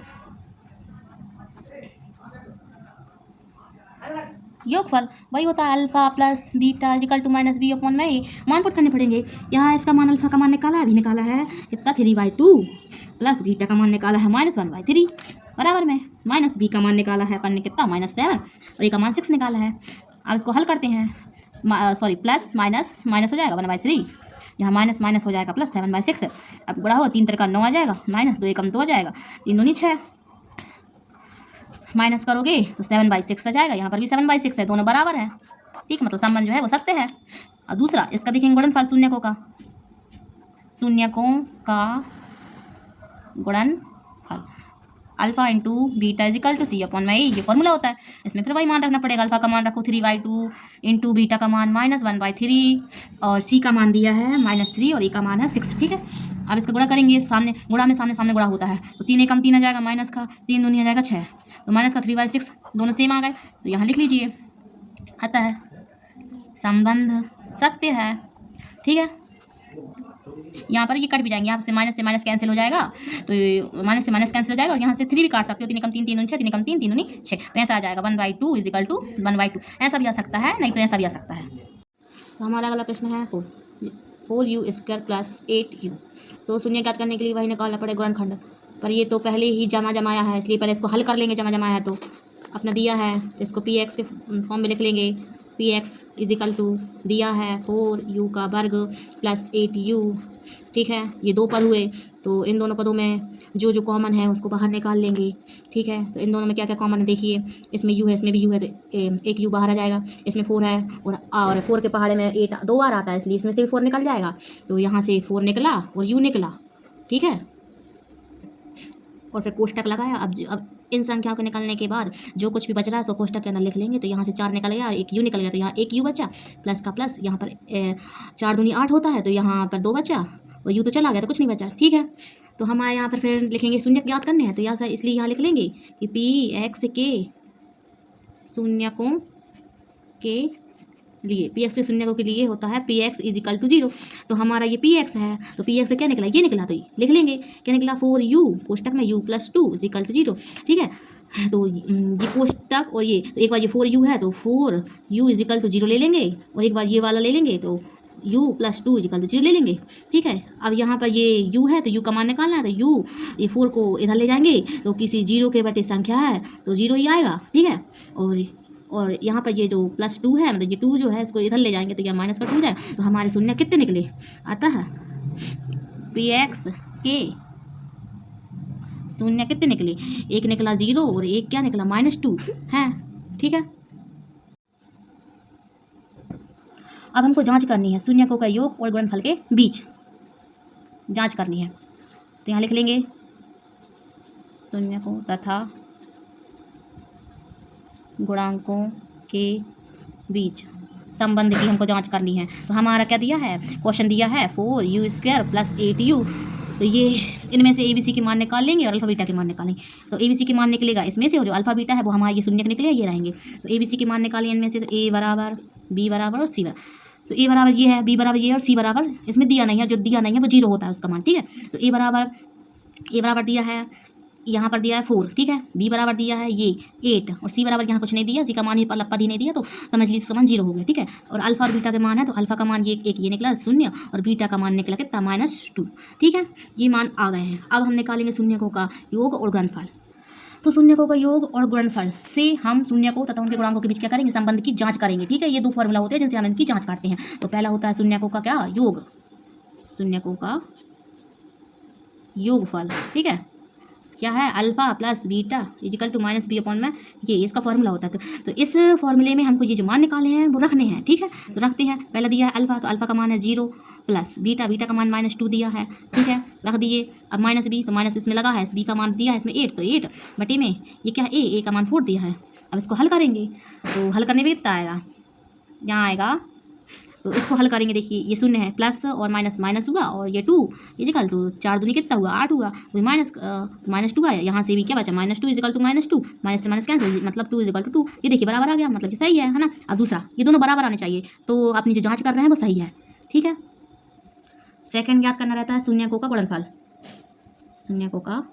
योगफल वही होता है alpha plus beta equal to minus B upon में ए। मान पुट करने पड़ेंगे। यहाँ इसका मान अल्फा का मान निकाला है, अभी निकाला है इतना 3/2 प्लस बीटा का मान निकाला है -1/3 बराबर में माइनस बी का मान निकाला है अपन ने कितना -7 और ए का मान 6 निकाला है। अब इसको हल करते हैं, सॉरी प्लस माइनस माइनस हो जाएगा 1/3, यहाँ माइनस माइनस हो जाएगा प्लस 7/6। अब बड़ा हुआ 3 3 का 9 आ जाएगा, माइनस 2 एकम 2 आ जाएगा, 3 दूनी 6, माइनस करोगे तो 7/6 आ जाएगा, यहाँ पर भी 7/6 है, दोनों बराबर हैं। ठीक, मतलब संबंध जो है वो सत्य है। और दूसरा इसका देखेंगे गुणनफल शून्यकों का, शून्यकों का गुणनफल alpha into beta is equal to C upon में ए, ये फॉर्मूला होता है। इसमें फिर वही मान रखना पड़ेगा, अल्फा का मान रखो 3/2 इंटू बीटा का मान -1/3 और सी का मान दिया है -3 और ए का मान है 6। ठीक है, अब इसका गुणा करेंगे, सामने गुणा में सामने सामने गुणा होता है, तो 3 एकम 3 आ जाएगा, माइनस का 3 दूनी आ जाएगा 6, तो माइनस का 3/6 दोनों सेम आ गए, तो यहाँ लिख लीजिए अतः संबंध सत्य है। ठीक है, यहाँ पर ये कट भी जाएंगे, यहाँ से माइनस कैंसिल हो जाएगा, तो माइनस से माइनस कैंसिल हो जाएगा और यहाँ से 3 भी काट सकते हो, 3 एकम 3 3 दूनी 6, 3 एकम 3 3 दूनी 6, तो ऐसा आ जाएगा 1/2 इजिकल टू 1/2। ऐसा भी आ सकता है, नहीं तो ऐसा भी आ सकता है। तो हमारा अगला प्रश्न है 4u² प्लस 8u। तो शून्य ज्ञात करने के लिए वही निकालना पड़ेगा गुणनखंड, पर ये तो पहले ही जमाया है, इसलिए पहले इसको हल कर लेंगे। जमाया है तो अपना दिया है, तो इसको पी एक्स के फॉर्म में लिख लेंगे। पी एक्स इजिकल टू दिया है 4u का वर्ग प्लस 8u। ठीक है, ये 2 पद हुए, तो इन दोनों पदों में जो जो कॉमन है उसको बाहर निकाल लेंगे। ठीक है, तो इन दोनों में क्या क्या कॉमन है देखिए, इसमें u है, इसमें भी u है, तो एक u बाहर आ जाएगा, इसमें 4 है और 4 के पहाड़े में 8 2 बार आता है, इसलिए इसमें से भी 4 निकल जाएगा, तो यहाँ से 4 निकला और u निकला। ठीक है, और फिर कोष्टक लगाया। अब इन संख्याओं को निकालने के बाद जो कुछ भी बच रहा है सो कोष्टक के अंदर लिख लेंगे। तो यहाँ से 4 निकल गया और एक u निकल गया, तो यहाँ एक u बचा, प्लस का प्लस, यहाँ पर 4 दूनी 8 होता है, तो यहाँ पर 2 बचा और u तो चला गया, तो कुछ नहीं बचा। ठीक है, तो हमारे यहाँ पर फिर लिखेंगे शून्यक ज्ञात करने हैं, तो यहाँ से इसलिए यहाँ लिख लेंगे कि पी एक्स के शून्यकों के लिए, पी एक्स के शून्यकों के लिए होता है पी एक्स इजिकल टू 0। तो हमारा ये पी एक्स है, तो पी एक्स से क्या निकला, ये निकला, तो ये लिख लेंगे क्या निकला 4u कोष्टक में u प्लस 2 इजिकल टू 0। ठीक है, तो ये कोष्टक और ये, तो एक बार ये 4u है तो 4u इजिकल टू 0 ले लेंगे और एक बार ये वाला ले लेंगे तो u प्लस 2 इजिकल टू 0 ले लेंगे। ठीक है, अब यहाँ पर ये u है तो u का मान निकालना है, तो u ये 4 को इधर ले जाएंगे तो किसी 0 के बटे संख्या है तो 0 ही आएगा। ठीक है, और यहाँ पर ये जो प्लस 2 है, मतलब ये 2 जो है इसको इधर ले जाएंगे तो यह माइनस कट हो जाए, तो हमारे शून्य कितने निकले, अतः पी एक्स के शून्य कितने निकले, एक निकला 0 और एक क्या निकला -2 है। ठीक है, अब हमको जांच करनी है शून्यकों का योग और गुणनफल के बीच जांच करनी है, तो यहाँ लिख लेंगे शून्यकों तथा गुणांकों के बीच संबंध की हमको जांच करनी है। तो हमारा क्या दिया है, क्वेश्चन दिया है 4u² प्लस 8u, तो ये इनमें से ABC के मान निकाल लेंगे और अल्फा बीटा के मान निकालेंगे। तो ABC के मान निकलेगा इसमें से और जो अल्फा बीटा है वो हमारे ये शून्य निकले, ये रहेंगे। तो ABC के मान निकालें इनमें से, तो a बराबर b बराबर और c बराबर। तो ए बराबर ये है, बी बराबर ये है और सी बराबर इसमें दिया नहीं है, जो दिया नहीं है वो 0 होता है उसका मान, ठीक है। तो ए बराबर दिया है, यहाँ पर दिया है 4, ठीक है। बी बराबर दिया है ये 8 और सी बराबर यहाँ कुछ नहीं दिया, सी का मान ही पद ही नहीं दिया, तो समझ लीजिए इसका मान 0 हो गया, ठीक है। और अल्फा और बीटा के मान है, तो अल्फा का मान ये एक ये निकला 0 और बीटा का मान निकला कितना -2, ठीक है। ये मान आ गए हैं। अब हम निकालेंगे शून्यकों का योग और गुणनफल। तो शून्यकों का योग और गुणनफल से हम शून्यकों तथा उनके गुणांकों के बीच क्या करेंगे, संबंध की जांच करेंगे, ठीक है। ये 2 फॉर्मूला होते हैं जिनसे हम इनकी जांच करते हैं। तो पहला होता है शून्यकों का क्या योग, शून्यकों का योगफल, ठीक है। क्या है, alpha plus beta is equal to minus B upon में, ये इसका फॉर्मूला होता है। तो इस फॉर्मूले में हमको ये जो मान निकाले हैं वो रखने हैं, ठीक है। तो रखते हैं। पहला दिया है अल्फा, तो अल्फा का मान है 0 प्लस बीटा का मान -2 दिया है, ठीक है, रख दिए। अब माइनस बी, तो माइनस इसमें लगा है, बी का मान दिया है इसमें 8, तो 8 बटे में ये क्या है ए का मान 4 दिया है। अब इसको हल करेंगे, तो हल करने में कितना आएगा, यहाँ आएगा, तो इसको हल करेंगे। देखिए ये 0 है, प्लस और माइनस हुआ और ये 2 इजिकल टू 4 दूनी कितना हुआ 8 हुआ, वही -2 आया। यहाँ से भी क्या बचा -2 इजिकल टू -2, माइनस से माइनस कैंसिल, मतलब 2 इजिकल टू 2। ये देखिए बराबर आ गया, मतलब ये सही है ना। अब दूसरा, ये दोनों बराबर आने चाहिए, तो अपनी जो जांच कर रहे हैं वो सही है, ठीक है। सेकंड ज्ञात करना रहता है शून्यकों का गुणनफल, शून्यकों का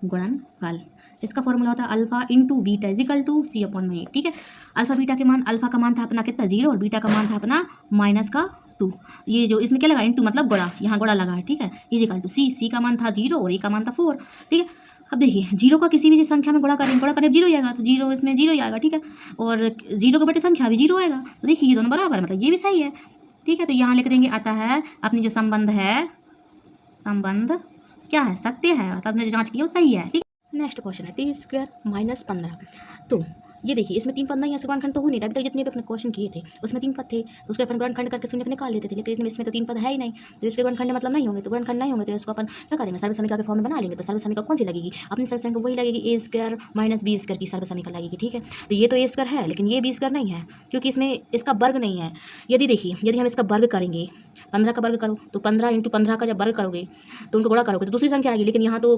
गुणनफल। इसका फॉर्मूला होता है alpha into beta is equal to C upon में, ठीक है। अल्फा बीटा के मान, अल्फा का मान था अपना कितना 0 और बीटा का मान था अपना -2। ये जो इसमें क्या लगा, इंटू मतलब गुणा, यहाँ गुणा लगा है, ठीक है, इजिकल टू सी का मान था 0 और ए का मान था 4, ठीक है। अब देखिए 0 का किसी भी संख्या में गुणा करें 0 ही आएगा, तो 0 इसमें 0 ही आएगा, ठीक है। और 0 के बटे संख्या भी 0 आएगा, तो देखिए ये दोनों बराबर है, मतलब ये भी सही है, ठीक है। तो यहाँ लिख देंगे आता है अपनी जो संबंध है, संबंध क्या है, सत्य है, मतलब हमने जो जांच की है वो सही है, ठीक। नेक्स्ट क्वेश्चन है t² -15। तो ये देखिए इसमें 3 पद नहीं है, गुणनखंड तो हो नहीं रहा। अभी तक जितने भी अपने क्वेश्चन किए थे उसमें 3 पद थे, तो उसके अपन गुणनखंड करके शून्य निकाल लेते थे, लेकिन इसमें तो 3 पद है ही नहीं, तो इसके गुणनखंड मतलब नहीं होंगे, तो गुणनखंड नहीं होंगे तो इसको अपन क्या करेंगे, सर्वसमीका के फॉर्म में बना लेंगे। तो सर्वसमीका कौन सी लगेगी, अपनी सर्वसमीका वही लगेगी a² - b² की सर्वसमीका लगेगी, ठीक है। तो ये तो a² है लेकिन ये b² नहीं है, क्योंकि इसमें इसका वर्ग नहीं है। यदि देखिए यदि हम इसका वर्ग करेंगे, 15 का वर्ग करो तो 15 × 15 का जब वर्ग करोगे तो उनको गुणा करोगे तो दूसरी संख्या आएगी, लेकिन यहाँ तो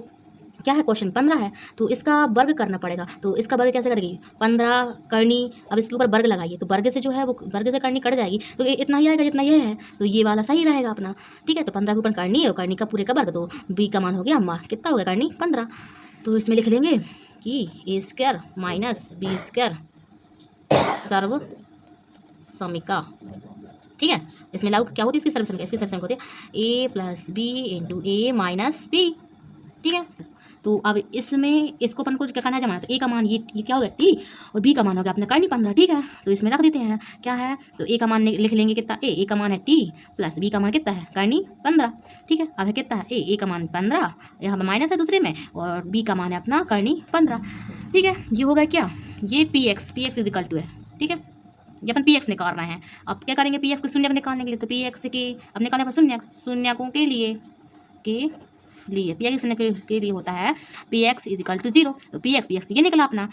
क्या है, क्वेश्चन 15 है, तो इसका वर्ग करना पड़ेगा। तो इसका वर्ग कैसे करेगी, 15 करनी, अब इसके ऊपर वर्ग लगाइए, तो वर्ग से जो है वो वर्ग से करनी कट जाएगी, तो ये इतना ही आएगा जितना ये है, तो ये वाला सही रहेगा अपना, ठीक है। तो 15 के ऊपर करनी है और करनी का पूरे का वर्ग, तो बी का मान हो गया अम्मा कितना हो गया करनी 15। तो इसमें लिख लेंगे कि a² - b² सर्व समीका, ठीक है। इसमें लागू क्या होती है इसकी सर्वसमीका, इसकी सर्वसमीका होती है a + b × a - b, ठीक है। तो अब इसमें इसको अपन को क्या करना है, जमाना। तो ए का मान ये क्या हो गया t और बी का मान हो गया अपने करनी 15, ठीक है। तो इसमें रख देते हैं क्या है, तो ए का मान लिख लेंगे कितना, ए का मान है t प्लस बी का मान कितना है करनी 15, ठीक है। अब है कितना है ए का मान 15, यहाँ पर माइनस है दूसरे में, और बी का मान है अपना करनी 15, ठीक है। ये हो गया क्या, ये px इजिकल टू है, ठीक है। ये अपन px निकाल रहे हैं। अब क्या करेंगे, px को शून्य निकालने के लिए, तो px के अब निकालने पर शून्यकों के लिए px शून्य के लिए होता है px इजिकल टू 0। तो px ये निकला अपना,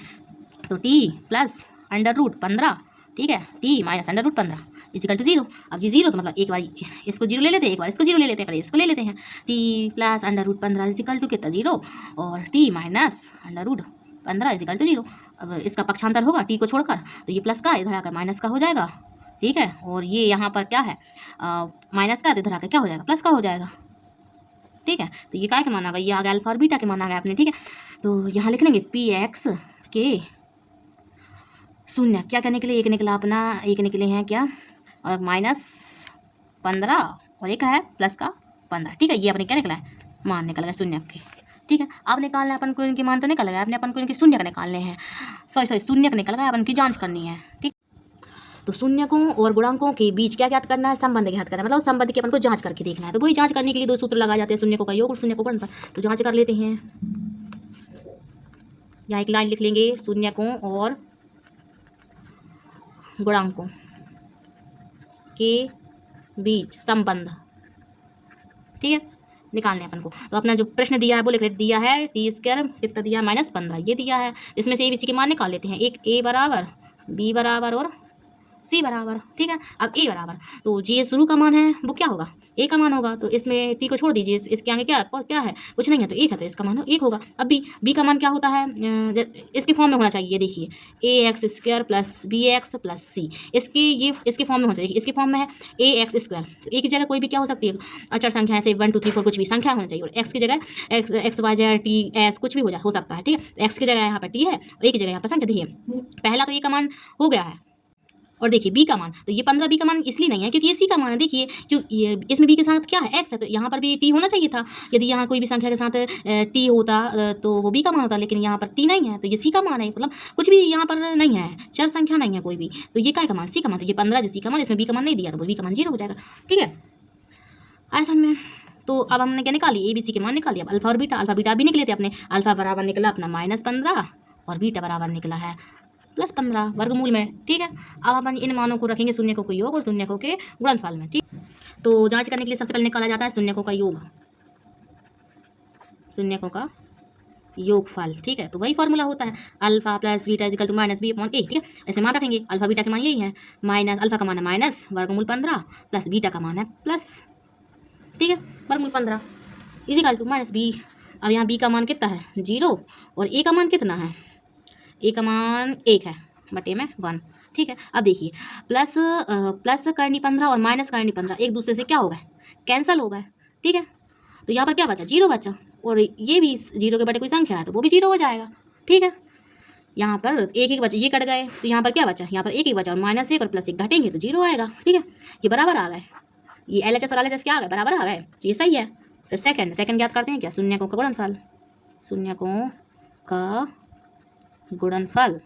तो t प्लस √15, ठीक है, t माइनस √15 इजिकल टू 0। अब ये 0 तो मतलब एक बार इसको 0 ले लेते हैं, एक बार इसको 0 ले लेते हैं, इसको ले लेते हैं, t प्लस √15 इजिकल टू कितना 0 और t माइनस √15 इजिकल टू 0। अब इसका पक्षांतर होगा t को छोड़कर, तो ये प्लस का इधर आकर माइनस का हो जाएगा, ठीक है। और ये यहाँ पर क्या है माइनस का, इधर आकर क्या हो जाएगा प्लस का हो जाएगा, ठीक है। तो ये क्या के मान आ गया, ये आ गया अल्फा और बीटा के मान आ गया अपने, ठीक है। तो यहाँ लिख लेंगे px के शून्य क्या करने के लिए, एक निकला अपना, एक निकले हैं क्या -15 और एक है प्लस का 15, ठीक है। ये अपने क्या निकला है, मान निकल गया शून्य के, ठीक है। अब निकालना है अपन को, इनके मान तो निकल गया, अपने अपन को इनके शून्य का निकालने हैं, सॉरी शून्य का निकल गया, अपन की जांच करनी है, ठीक। तो शून्यकों और गुणांकों के बीच क्या ज्ञात करना है, संबंध ज्ञात करना है, मतलब संबंध की अपन को जांच करके देखना है। तो वही जांच करने के लिए 2 सूत्र लगाए जाते हैं, शून्यकों का योग और शून्यकों का गुणनफल। तो जांच कर लेते हैं, यहाँ एक लाइन लिख लेंगे, शून्यकों और गुणांकों के बीच संबंध, ठीक है, निकालने अपन को। तो अपना जो प्रश्न दिया है वो लिख दिया है t² कितना दिया है -15 ये दिया है। इसमें से ABC के मान निकाल लेते हैं, एक a बराबर, b बराबर और c बराबर, ठीक है। अब a बराबर, तो ये शुरू का मान है वो क्या होगा, ए का मान होगा, तो इसमें टी को छोड़ दीजिए, इसके आगे क्या क्या है, कुछ नहीं है, तो एक है, तो इसका मान एक होगा। अब बी का मान क्या होता है, इसके फॉर्म में होना चाहिए, देखिए A X square plus B X plus C, इसके फॉर्म में होना चाहिए, इसके फॉर्म में है ए एक्स स्क्वायर, तो ए की जगह कोई भी क्या हो सकती है, अचर संख्या ऐसे 1 2 3 4 कुछ भी संख्या होना चाहिए, और एक्स की जगह X Y Z T S कुछ भी हो सकता है, ठीक है। एक्स की जगह यहाँ पर टी है और ए की जगह यहाँ पर संख्या। देखिए पहला तो ए का मान हो गया है, और देखिए बी का मान, तो ये 15 बी का मान इसलिए नहीं है क्योंकि ये सी का मान है। देखिए क्यों इसमें बी के साथ क्या है, एक्स है, तो यहाँ पर भी टी होना चाहिए था। यदि यहाँ कोई भी संख्या के साथ टी होता तो वो बी का मान होता, लेकिन यहाँ पर टी नहीं है, तो ये सी का मान है, मतलब कुछ भी यहाँ पर नहीं है, चर संख्या नहीं है कोई भी, तो ये क्या का मान, सी का मान, तो ये 15 जो सी का मान, इसमें बी का मान नहीं दिया, तो बी का मान 0 हो जाएगा, ठीक है ऐसा में। तो अब हमने क्या निकाली, ए बी सी के मान निकाल लिया। अल्फा और बीटा, अल्फा बीटा भी निकले थे अपने, अल्फा बराबर निकला अपना -15 और बीटा बराबर निकला है +15 वर्गमूल में, ठीक है। अब अपन इन मानों को रखेंगे शून्यकों के योग और शून्यकों के गुणनफल में, ठीक। तो जांच करने के लिए सबसे पहले निकाला जाता है शून्यकों का योग, शून्यकों का योगफल, ठीक है। तो वही फॉर्मूला होता है alpha plus beta equal to -b/a, ठीक है। ऐसे मान रखेंगे, अल्फा बीटा के मान यही है, अल्फा का मान है माइनस वर्गमूल 15 प्लस बीटा का मान है प्लस, ठीक है, वर्गमूल 15 इक्वल टू -b। अब यहाँ b का मान कितना है 0 और a का मान कितना है, a का मान 1 है बटे में 1, ठीक है। अब देखिए प्लस करनी 15 और माइनस करनी 15 एक दूसरे से क्या हो गए, कैंसिल हो गए, ठीक है। तो यहाँ पर क्या बचा, 0 बचा, और ये भी 0 के बटे कोई संख्या है तो वो भी 0 हो जाएगा, ठीक है। यहाँ पर एक बचे, ये कट गए, तो यहाँ पर क्या बचा, यहाँ पर एक बचा, और -1 और +1 घटेंगे तो 0 आएगा, ठीक है। ये बराबर आ गए, ये LHS और LHS क्या आ गए, बराबर आ गए, तो ये सही है। फिर सेकंड ज्ञात करते हैं क्या, शून्यकों का गुणनफल, शून्यकों का गुणनफल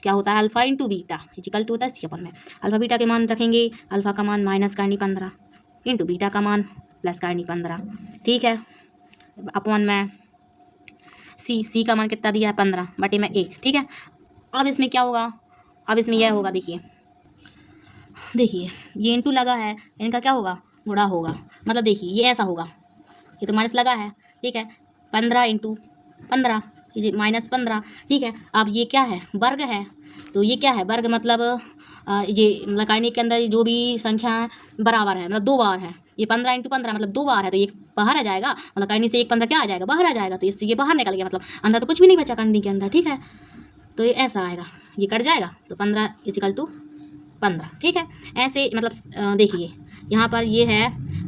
क्या होता है, alpha into beta equal to होता है सी/में। अल्फा बीटा के मान रखेंगे, अल्फा का मान माइनस करनी 15 इंटू बीटा का मान प्लस करनी 15, ठीक है, अपॉन में सी का मान कितना दिया है 15 बटे में 1, ठीक है। अब इसमें क्या होगा, अब इसमें यह होगा, देखिए ये इंटू लगा है, इनका क्या होगा, गुणा होगा, मतलब देखिए ये ऐसा होगा, ये तो माइनस लगा है, ठीक है, 15 इंटू 15 -15, ठीक है। अब ये क्या है, वर्ग है, तो ये क्या है, वर्ग मतलब ये मतलब करने के अंदर जो भी संख्या बराबर है, मतलब 2 बार है, ये 15 इंटू 15 मतलब 2 बार है, तो ये बाहर आ जाएगा, मतलब करने से 1 15 क्या आ जाएगा, बाहर आ जाएगा, तो इससे ये बाहर निकल गया, मतलब अंदर तो कुछ भी नहीं बचा करने के अंदर, ठीक है। तो ये ऐसा आएगा, ये कट जाएगा, तो 15 इक्वल टू 15, ठीक है। ऐसे मतलब देखिए यहाँ पर ये है,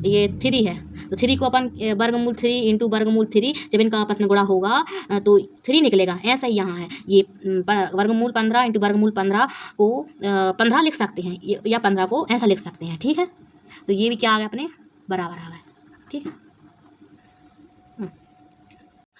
ये 3 है, तो 3 को अपन वर्गमूल 3 इंटू वर्गमूल 3, जब इनका आपस में गुणा होगा तो 3 निकलेगा, ऐसा ही यहाँ है, ये वर्गमूल 15 इंटू वर्गमूल 15 को 15 लिख सकते हैं, या 15 को ऐसा लिख सकते हैं, ठीक है। तो ये भी क्या आ गया, अपने बराबर आ गए, ठीक है।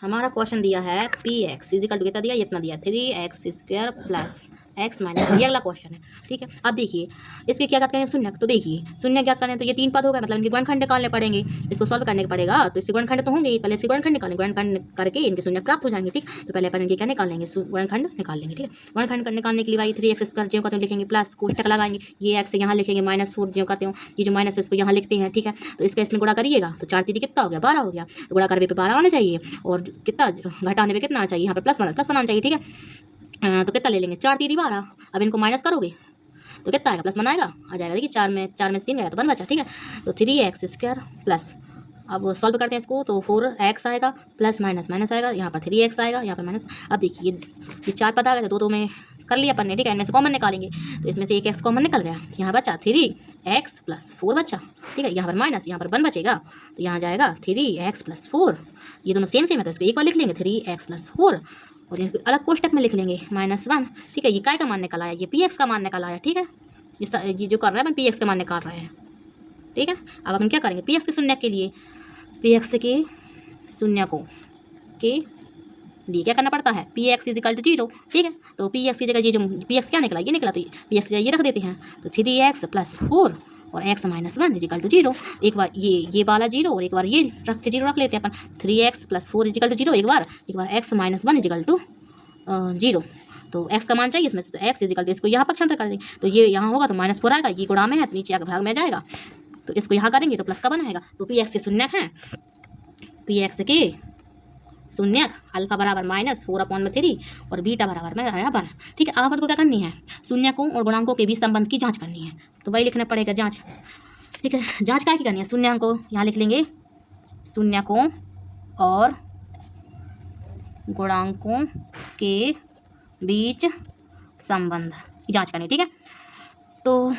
हमारा क्वेश्चन दिया है px इक्वल टू कितना दिया, इतना दिया 3x² प्लस x माइनस, ये अगला क्वेश्चन है, ठीक है। अब देखिए इसके क्या ज्ञात करें, शून्यक, तो देखिए शून्यक ज्ञात करें तो ये 3 पद हो गए, मतलब इनके गुणनखंड निकालने पड़ेंगे, इसको सॉल्व करने पड़ेगा, तो इसके गुणनखंड तो होंगे, पहले इसके गुणनखंड निकालेंगे, गुणनखंड करके इनके शून्यक प्राप्त हो जाएंगे, ठीक। तो पहले अपन इनके क्या निकाल लेंगे, गुणनखंड निकाल लेंगे, ठीक है। गुणनखंड निकालने के लिए भाई 3x² ज्यों का त्यों लिखेंगे, प्लस कोष्टक लगाएंगे, ये x यहाँ लिखेंगे -4 ज्यों का त्यों, ये जो माइनस इसको यहाँ लिखते हैं, ठीक है। तो इसका इसमें गुणा करिएगा तो 4 3 कितना हो गया, 12 हो गया, तो गुणा करने पे 12 आना चाहिए, और कितना घटाने पे कितना आना चाहिए, यहाँ पर प्लस आना चाहिए, ठीक है। तो कितना ले लेंगे, 4 3 12, अब इनको माइनस करोगे तो कितना आएगा, +1 आएगा, आ जाएगा, देखिए 4 में से 3 गया तो 1 बचा, ठीक है। तो 3x² प्लस, अब सॉल्व करते हैं इसको, तो 4x आएगा प्लस माइनस आएगा, यहाँ पर 3x आएगा, यहाँ पर माइनस। अब देखिए ये 4 पद आ गए, तो 2 में कर लिया अपन ने, ठीक है। इनमें से कॉमन निकालेंगे, तो इसमें से एक x कॉमन निकल गया, यहाँ बचा 3x प्लस 4 बचा, ठीक है। यहाँ पर माइनस, यहाँ पर 1 बचेगा, तो यहाँ जाएगा 3x प्लस 4, ये दोनों सेम है, तो इसको एक बार लिख लेंगे 3x प्लस 4, और इनको अलग कोष्टक में लिख लेंगे -1, ठीक है। ये काय का मान निकल आया, ये px का मान निकल आया, ठीक है। ये जो कर रहा है अपन px का मान निकाल रहे हैं, ठीक है। अब हम क्या करेंगे, px के शून्यक के लिए, px के शून्यकों के लिए क्या करना पड़ता है, px इक्वल टू 0, ठीक है। तो px की जगह ये जो px क्या निकला, ये निकला, तो px की जगह ये रख देते हैं, तो 3x प्लस 4 और x -1 इक्वल टू 0, एक बार ये वाला 0 और एक बार ये रख के 0 रख लेते हैं अपन, 3x प्लस 4 इक्वल टू 0, एक बार x -1 इक्वल टू 0, तो x का मान चाहिए इसमें से, तो x इक्वल टू, इसको यहाँ पक्षांतर कर देंगे, तो ये यहाँ होगा तो -4 आएगा, ये गुणा में है तो नीचे आकर भाग में जाएगा, तो इसको यहाँ करेंगे तो प्लस का बनाएगा। तो px के शून्यक हैं, px के शून्यक अल्फा बराबर -4/3 और बीटा बराबर में आया 1, ठीक है। अब अपन को क्या करनी है, शून्यकों और गुणांकों के बीच संबंध की जांच करनी है, तो वही लिखना पड़ेगा जांच। ठीक है, जांच क्या की करनी है, शून्यांकों यहाँ लिख लेंगे, शून्यांकों और गुणांकों के बीच संबंध की जांच करनी। ठीक है, तो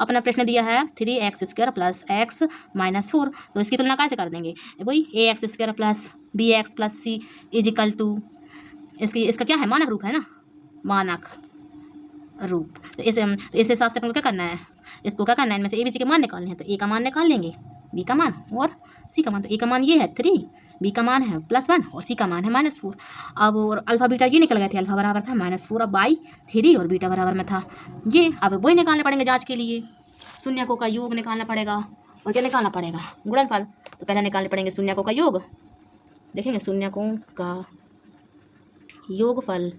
अपना प्रश्न दिया है 3x² प्लस x माइनस 4, तो इसकी तुलना कैसे कर देंगे, वही ax² plus bx plus c is equal to इसका क्या है, मानक रूप है ना, मानक रूप। तो इस हिसाब से अपन को क्या करना है, इसको क्या करना है, इनमें से ए बी सी के मान निकालने हैं। तो ए का मान निकाल लेंगे, बी का मान और सी का मान। तो ए का मान ये है 3, बी का मान है +1 और सी का मान है -4। अब और अल्फा बीटा ये निकल गए थे, अल्फा बराबर था -4 बाई 3 और बीटा बराबर में था ये। अब वही निकालने पड़ेंगे जांच के लिए, शून्यकों का योग निकालना पड़ेगा और क्या निकालना पड़ेगा, गुणनफल। तो पहले निकालने पड़ेंगे शून्यकों का योग, देखेंगे शून्यकों का योगफल।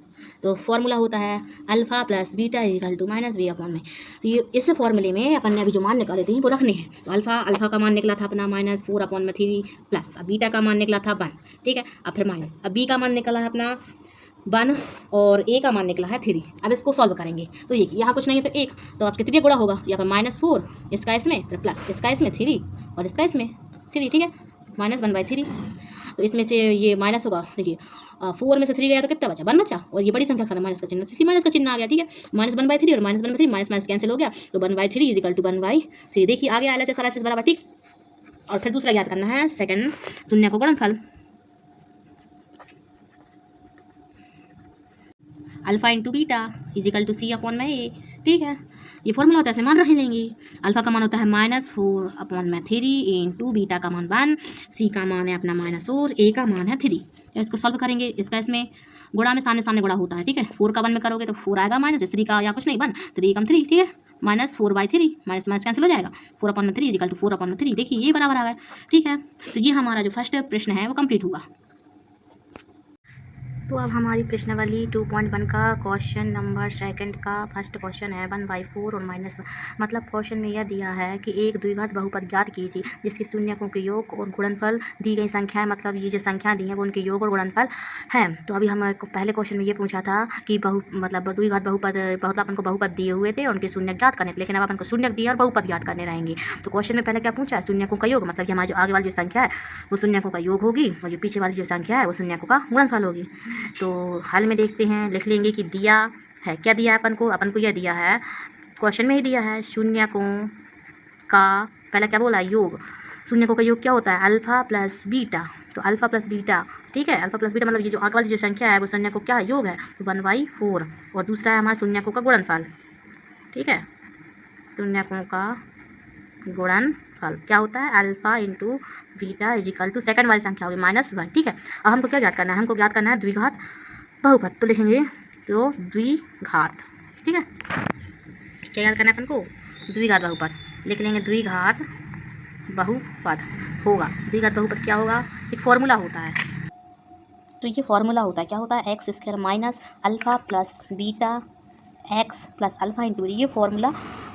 तो फॉर्मूला होता है alpha plus beta is equal to -b/में। तो ये इस फॉर्मूले में अपन ने अभी जो मान निकाले थे वो रखने हैं। तो अल्फा का मान निकला था अपना -4/3 प्लस, अब बीटा का मान निकला था 1, ठीक है, अब फिर माइनस, अब बी का मान निकला है अपना 1 और ए का मान निकला है 3। अब इसको सॉल्व करेंगे तो ये यहाँ कुछ नहीं है तो 1, तो अब कितनी गुणा होगा, यहाँ पर -4 इसका इसमें, फिर प्लस इसका इसमें 3 और इसका इसमें 3, ठीक है, -1/3। तो इसमें से ये माइनस होगा, देखिए 4 में से 3 गया तो कितना बचा, 1 बचा, और ये बड़ी संख्या का माइनस का चिन्ह, इसलिए माइनस का चिन्ह आ गया। ठीक है, -1/3 और -1/3 माइनस कैंसिल हो गया, तो 1/3 इजिकल टू 1/3। देखिए आ गया LHS RHS बराबर, ठीक। और फिर दूसरा याद करना है सेकंड शून्य को गुणनफल, alpha into beta is equal to c/a। ठीक है, ये फॉर्मूला होता है, इसमें मान रख लेंगे। अल्फा का मान होता है -4/3 इंटू बीटा का मान 1, सी का मान है अपना -4, ए का मान है 3। इसको सॉल्व करेंगे, इसका इसमें गुणा में सामने सामने गुणा होता है। ठीक है, 4 का 1 में करोगे तो 4 आएगा, माइनस 3 का या कुछ नहीं 1, 3 कम 3, ठीक है, -4/3 माइनस माइनस कैंसिल हो जाएगा, 4/3 इजिकल टू 4/3। देखिए ये बराबर आ गया। ठीक है, तो ये हमारा जो फर्स्ट प्रश्न है वो कंप्लीट हुआ। तो अब हमारी प्रश्नावली 2.1 का क्वेश्चन नंबर सेकंड का फर्स्ट क्वेश्चन है 1/4 और -1। मतलब क्वेश्चन में यह दिया है कि एक द्विघात बहुपद ज्ञात कीजिए जिसके शून्यकों के योग और गुणनफल दी गई संख्या है। मतलब ये जो संख्या दी है वो उनके योग और गुणनफल है। तो अभी हम पहले क्वेश्चन में ये पूछा था कि मतलब द्विघात बहुपद, बहुत अपन को बहुपद दिए हुए थे उनके शून्य ज्ञात करने, लेकिन अब अपन को शून्य दिए और बहुपद ज्ञात करने रहेंगे। तो क्वेश्चन में पहले क्या पूछा है, शून्यकों का योग, मतलब कि हमारी जो आगे वाली जो संख्या है वो शून्यकों का योग होगी और जो पीछे वाली जो संख्या है वो शून्यकों का गुणनफल होगी। तो हल में देखते हैं, लिख लेंगे कि दिया है, क्या दिया है अपन को यह दिया है, क्वेश्चन में ही दिया है शून्यकों का, पहले क्या बोला, योग। शून्यकों का योग क्या होता है, अल्फा प्लस बीटा। तो अल्फा प्लस बीटा, ठीक है, अल्फा प्लस बीटा मतलब ये जो आगे वाली जो संख्या है वो शून्यकों क्या योग है, तो 1/4। और दूसरा है हमारा शून्यकों का गुणनफल। ठीक है, शून्यकों का गुणनफल क्या होता है, alpha into beta is equal to second वाली संख्या होगी -1। ठीक है, अब हमको क्या ज्ञात करना है, हमको ज्ञात करना है द्विघात बहुपद। तो लिखेंगे तो द्विघात, ठीक है, क्या याद करना है अपन को, द्विघात बहुपद। लिख लेंगे द्विघात बहुपद होगा। द्विघात बहुपद क्या होगा, एक फॉर्मूला होता है। तो ये फॉर्मूला होता है, क्या होता है, x² minus alpha plus beta x plus alpha into, ये फॉर्मूला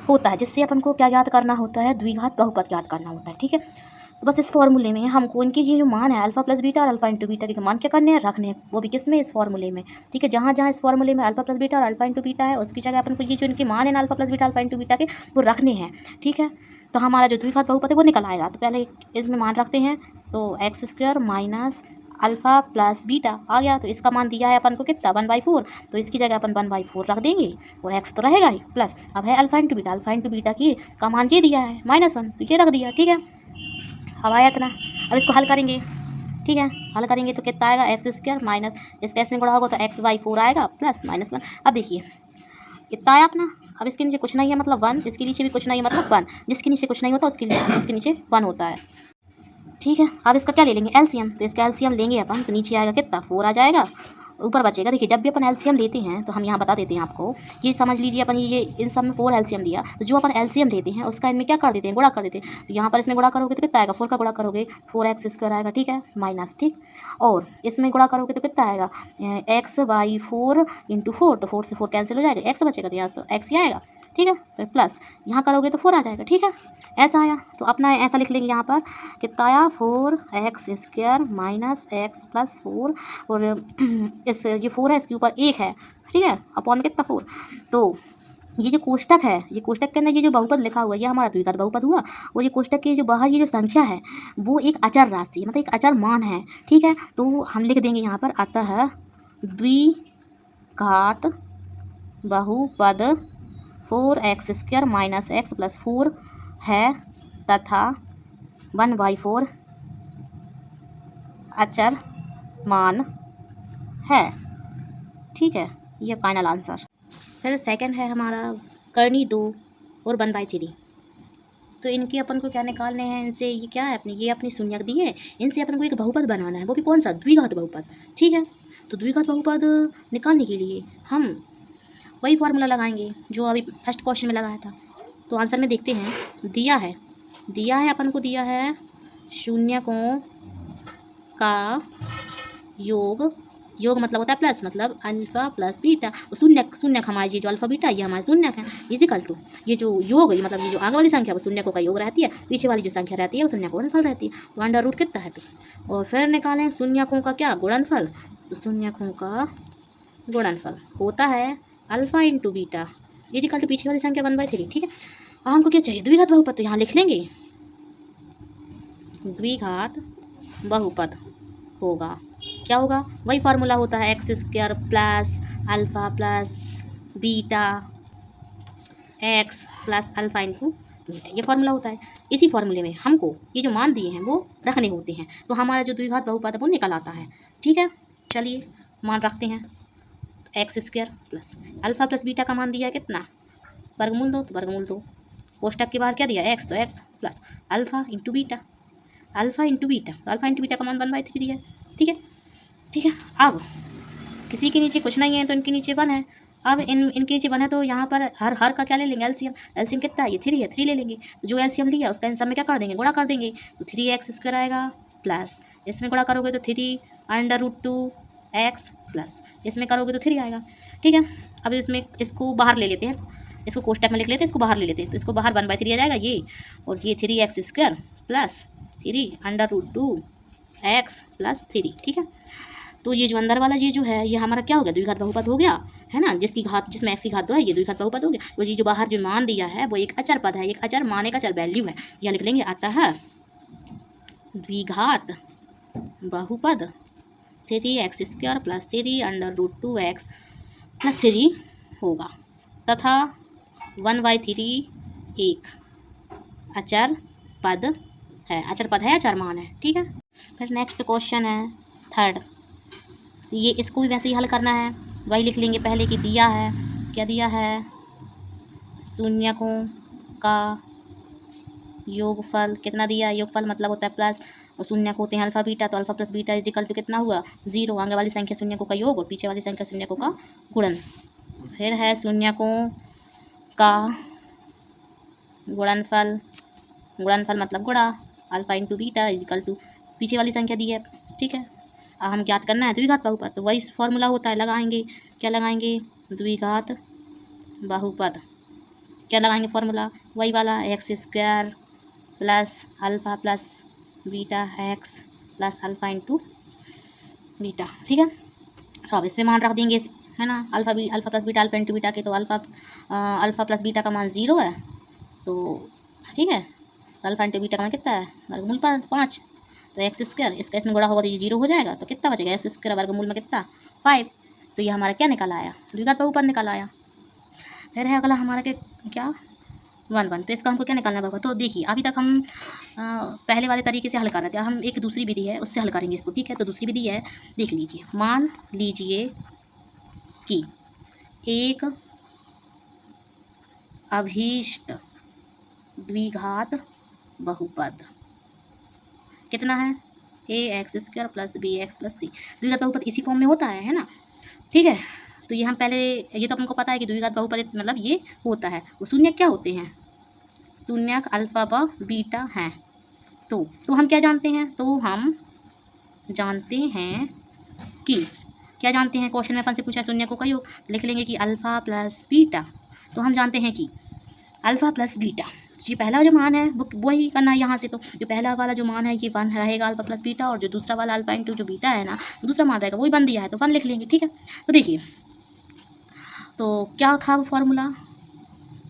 होता है जिससे अपन को क्या याद करना होता है, द्विघात बहुपद याद करना होता है। ठीक है, तो बस इस फॉर्मूले में हमको इनकी ये जो मान है अल्फा प्लस बीटा और अल्फा इंटू बीटा के मान क्या करने हैं, रखने हैं, वो भी किस में, इस फॉर्मूले में। ठीक है, जहाँ जहाँ इस फॉर्मूले में अल्फा प्लस बीटा और अल्फा इंटू बीटा है उसकी जगह अपन को ये जो इनके मान है ना alpha plus beta alpha into beta के वो रखने हैं। ठीक है, तो हमारा जो द्विघात बहुपद है वो निकल आएगा। तो पहले इसमें मान रखते हैं, तो x² minus alpha plus beta आ गया, तो इसका मान दिया है अपन को कितना, 1/4। तो इसकी जगह अपन 1/4 रख देंगे और x तो रहेगा ही, प्लस अब है अल्फा इंटू बीटा की का मान ये दिया है -1, तो ये रख दिया। ठीक है, अब आया इतना, अब इसको हल करेंगे। ठीक है, हल करेंगे तो कितना आएगा, x² माइनस इसका ऐसे गुणा होगा तो x/4 आएगा प्लस -1। अब देखिए इतना आया अपना, अब इसके नीचे कुछ नहीं है मतलब 1, इसके नीचे भी कुछ नहीं है मतलब 1, जिसके नीचे कुछ नहीं होता उसके नीचे 1 होता है। ठीक है, अब इसका क्या ले लेंगे, एलसीएम। तो इसका एलसीएम लेंगे अपन, तो नीचे आएगा कितना, 4 आ जाएगा, ऊपर बचेगा। देखिए जब भी अपन एलसीएम लेते हैं तो हम यहाँ बता देते हैं आपको, ये समझ लीजिए अपन ये इन सब में 4 एलसीएम दिया, तो जो अपन एलसीएम लेते हैं उसका इनमें क्या कर देते हैं, गुणा कर देते हैं। तो यहाँ पर इसमें गुणा करोगे तो कितना आएगा, 4 का गुणा करोगे 4x² आएगा। ठीक है, माइनस, ठीक, और इसमें गुणा करोगे तो कितना आएगा, x/4 इंटू 4, तो 4 से 4 कैंसिल हो जाएगा, x बचेगा तो यहाँ तो x ही आएगा। ठीक है, फिर प्लस यहाँ करोगे तो 4 आ जाएगा। ठीक है, ऐसा आया, तो अपना ऐसा लिख लेंगे यहाँ पर कितना आया, 4x² माइनस x प्लस 4, और इस ये 4 है, इसके ऊपर 1 है। ठीक है, अपॉन कितना 4, तो ये जो कोष्टक है, ये कोष्टक के अंदर ये जो बहुपद लिखा हुआ है ये हमारा द्विघात बहुपद हुआ, और ये कोष्टक के जो बाहर ये जो संख्या है वो एक अचर राशि मतलब एक अचर मान है, ठीक है। तो हम लिख देंगे यहाँ पर अतः द्विघात बहुपद 4x² माइनस x प्लस 4 है तथा 1/4 अचर मान है, ठीक है। ये फाइनल आंसर। फिर सेकंड है हमारा करनी 2 और 1/3। तो इनके अपन को क्या निकालने हैं, इनसे ये क्या है अपनी ये अपनी शून्यक दी है, इनसे अपन को एक बहुपद बनाना है, वो भी कौन सा, द्विघात बहुपद, ठीक है। तो द्विघात बहुपद निकालने के लिए हम वही फार्मूला लगाएंगे जो अभी फर्स्ट क्वेश्चन में लगाया था। तो आंसर में देखते हैं, दिया है अपन को दिया है शून्यकों का योग मतलब होता है प्लस, मतलब अल्फ़ा प्लस बीटा। शून्यक हमारी ये जो अल्फ़ा बीटा ये हमारे शून्यक है, इजिकल टू ये जो योग मतलब ये जो आगे वाली संख्या वो शून्यकों का योग रहती है, पीछे वाली जो संख्या रहती है वो शून्यकों का गुणनफल रहती है। तो अंडर रूट कितना है 2, और फिर निकालें शून्यकों का क्या गुणनफल, तो शून्यकों का गुणनफल होता है alpha into beta is equal to पीछे वाली संख्या 1/3, ठीक है। अब हमको क्या चाहिए, द्विघात बहुपद, तो यहाँ लिख लेंगे द्विघात बहुपद होगा, क्या होगा, वही फार्मूला होता है x² plus alpha plus beta x plus alpha into beta, ये फार्मूला होता है। इसी फार्मूले में हमको ये जो मान दिए हैं वो रखने होते हैं, तो हमारा जो द्विघात बहुपद है वो निकल आता है, ठीक है। चलिए मान रखते हैं, x² plus alpha plus beta का मान दिया है कितना, वर्गमूल 2, तो वर्गमूल 2, कोष्टक के बाहर क्या दिया x, तो x plus alpha into beta, alpha into beta, तो अल्फ़ा इंटू बीटा का मान 1/3 दिया है, ठीक है। अब किसी के नीचे कुछ नहीं है तो इनके नीचे 1 है, अब इनके नीचे 1 है तो यहाँ पर हर का क्या ले लेंगे, एलसीएम कितना है, ये 3 है, 3 ले लेंगे, तो जो एलसीएम लिया उसका इन सब में क्या कर देंगे, गुणा कर देंगे, तो 3x² आएगा प्लस इसमें गुणा करोगे तो 3√2x प्लस इसमें करोगे तो 3 आएगा, ठीक है। अब इसमें इसको बाहर ले लेते हैं, इसको कोष्टक में लिख लेते हैं, इसको बाहर ले लेते हैं, तो इसको बाहर 1/3 आ जाएगा ये, और ये 3x² प्लस 3√2x प्लस 3, ठीक है। तो ये जो अंदर वाला ये जो है ये हमारा क्या हो गया, द्विघात बहुपद हो गया है ना, जिसमें x की घात 2 है, ये द्विघात बहुपद हो गया। तो ये जो बाहर जो मान दिया है वो एक अचर पद है, एक अचर मान एक अचर वैल्यू है, यह लिख लेंगे अतः द्विघात बहुपद 3x² प्लस 3√2x प्लस 3 होगा तथा 1/3 एक अचर पद है, अचर मान है, ठीक है। फिर नेक्स्ट क्वेश्चन है थर्ड, ये इसको भी वैसे ही हल करना है, वही लिख लेंगे पहले कि दिया है, क्या दिया है, शून्यकों का योगफल कितना दिया है, योगफल मतलब होता है प्लस, और शून्यक होते हैं अल्फ़ा बीटा, तो alpha plus beta is equal to कितना हुआ 0, आगे वाली संख्या शून्यकों का योग और पीछे वाली संख्या शून्यकों का गुणन। फिर है शून्यकों का गुणनफल मतलब गुणा alpha into beta is equal to पीछे वाली संख्या दी है, ठीक है। अब हम ज्ञात करना है द्विघात बहुपद, तो वही फॉर्मूला होता है, लगाएंगे, क्या लगाएंगे, द्विघात बहुपद क्या लगाएंगे फॉर्मूला, वही वाला x² plus alpha plus beta x plus alpha into beta, ठीक है। अब इसमें मान रख देंगे, है ना, alpha plus beta alpha into beta के, तो अल्फ़ा प्लस बीटा का मान 0 है, तो ठीक है, अल्फ़ा इंटू बीटा का मान कितना है, वर्गमूल 5, तो x² इसका इसमें गुणा होगा तो ये 0 हो जाएगा, तो कितना बचेगा, x² वर्गमूल में कितना 5, तो ये हमारा क्या निकल आया, द्विघात बहुपद निकल आया। फिर है अगला हमारा क्या 1 तो इसका हमको क्या निकालना होगा, तो देखिए अभी तक हम पहले वाले तरीके से हल कर रहे थे, हम एक दूसरी विधि है उससे हल करेंगे इसको, ठीक है। तो दूसरी विधि है, देख लीजिए, मान लीजिए कि एक अभीष्ट द्विघात बहुपद कितना है, ax² plus bx plus c, द्विघात बहुपद इसी फॉर्म में होता है ना, ठीक है। तो ये हम पहले, ये तो हमको पता है कि द्विघात बहुपद मतलब ये होता है, वो शून्यक क्या होते हैं, शून्यक अल्फ़ा व बीटा हैं, तो हम क्या जानते हैं, तो हम जानते हैं कि क्या जानते हैं, क्वेश्चन में अपन से पूछा शून्यकों का योग, लिख लेंगे कि अल्फ़ा प्लस बीटा, तो हम जानते हैं कि अल्फ़ा प्लस बीटा, ये पहला जो मान है वो वही करना है यहाँ से, तो जो पहला वाला जो मान है ये 1 रहेगा अल्फ़ा प्लस बीटा, और जो दूसरा वाला अल्फ़ा इंटू जो बीटा है ना दूसरा मान रहेगा वही 1 दिया है, तो 1 लिख लेंगे, ठीक है। तो देखिए, तो क्या था वो फार्मूला,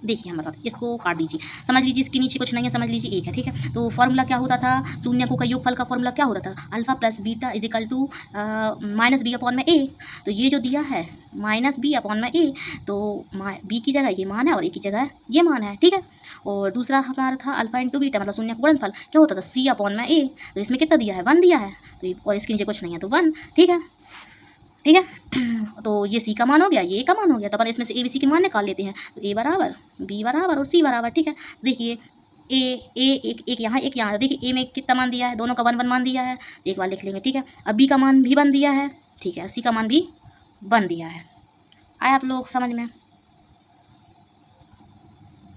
देखिए हम बताते, इसको काट दीजिए, समझ लीजिए इसके नीचे कुछ नहीं है, समझ लीजिए एक है, ठीक है। तो फॉर्मूला क्या होता था, शून्यकों का योगफल का फॉर्मूला क्या होता था, alpha plus beta is equal to minus B upon में ए। तो ये जो दिया है माइनस बी अपॉन में ए, तो बी की जगह ये मान है और ए की जगह ये मान है, ठीक है। और दूसरा हमारा था अल्फा इंटू बीटा मतलब शून्य का गुणनफल क्या होता था, सी अपॉन में ए। तो इसमें कितना दिया है, 1 दिया है, तो और इसके नीचे कुछ नहीं है तो 1, ठीक है, ठीक है। तो ये सी का मान हो गया, ये ए का मान हो गया, तो अपन इसमें से ए बी सी के मान निकाल लेते हैं। तो ए बराबर बी बराबर और सी बराबर, ठीक है। तो देखिए एक यहाँ एक यहाँ, देखिए ए में कितना मान दिया है, दोनों का 1 1 मान दिया है, एक बार लिख लेंगे, ठीक है। अब बी का मान भी 1 दिया है, ठीक है, सी का मान भी 1 दिया है। आया आप लोग समझ में,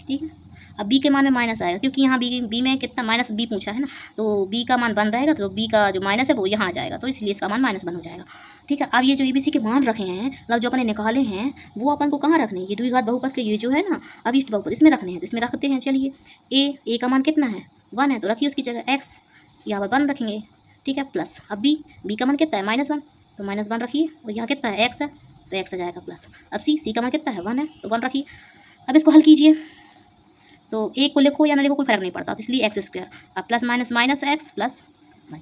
ठीक है। अब बी के मान में माइनस आएगा क्योंकि यहाँ बी में कितना माइनस बी पूछा है ना, तो बी का मान 1 रहेगा, तो बी का जो माइनस है वो यहाँ आ जाएगा, तो इसलिए इसका मान -1 हो जाएगा, ठीक है। अब ये जो ए बी सी के मान रखे हैं मतलब जो अपने निकाले हैं वो अपन को कहाँ रखने हैं, ये द्विघात बहुपद के ये जो है ना अभिष्ट बहुपद इसमें रखने हैं, तो इसमें रखते हैं। चलिए ए का मान कितना है, 1 है, तो रखिए उसकी जगह x, यहाँ पर 1 रखेंगे, ठीक है, प्लस। अब बी का मान कितना है, -1, तो -1 रखिए, और यहाँ कितना है, x है, तो x आ जाएगा प्लस। अब सी का मान कितना है, 1 है, तो 1 रखिए। अब इसको हल कीजिए, तो एक को लिखो या ना लिखो कोई फ़र्क नहीं पड़ता, तो इसलिए x स्क्वायर, अब plus minus minus x plus,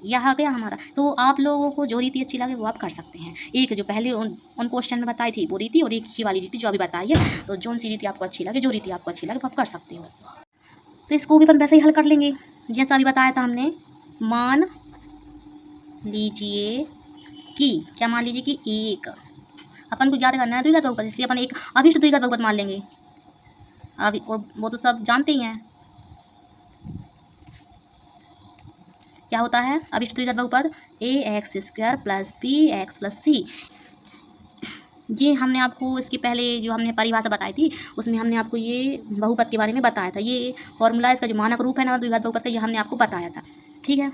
यह आ गया हमारा। तो आप लोगों को जो रीति अच्छी लगे वो आप कर सकते हैं, एक जो पहले उन क्वेश्चन में बताई थी वो रीति, और एक ही वाली रीति जो अभी बताई है, तो जो सी रीति आपको अच्छी लगे, जो रीति आपको अच्छी लगे वो आप कर सकते हो। तो इसको भी अपन वैसे ही हल कर लेंगे जैसा अभी बताया था हमने। मान लीजिए कि, क्या मान लीजिए कि एक, अपन को याद करना है द्विघात बहुपद, इसलिए अपन एक अभिष्ट द्विघात बहुपद मान लेंगे अभी, और वो तो सब जानते ही हैं क्या होता है अभिष्ट द्विघात बहुपद, ax² plus bx plus c। ये हमने आपको इसके पहले जो हमने परिभाषा बताई थी उसमें हमने आपको ये बहुपद के बारे में बताया था, ये फॉर्मूला इसका जो मानक रूप है ना द्विघात बहुपद का, ये हमने आपको बताया था, ठीक है।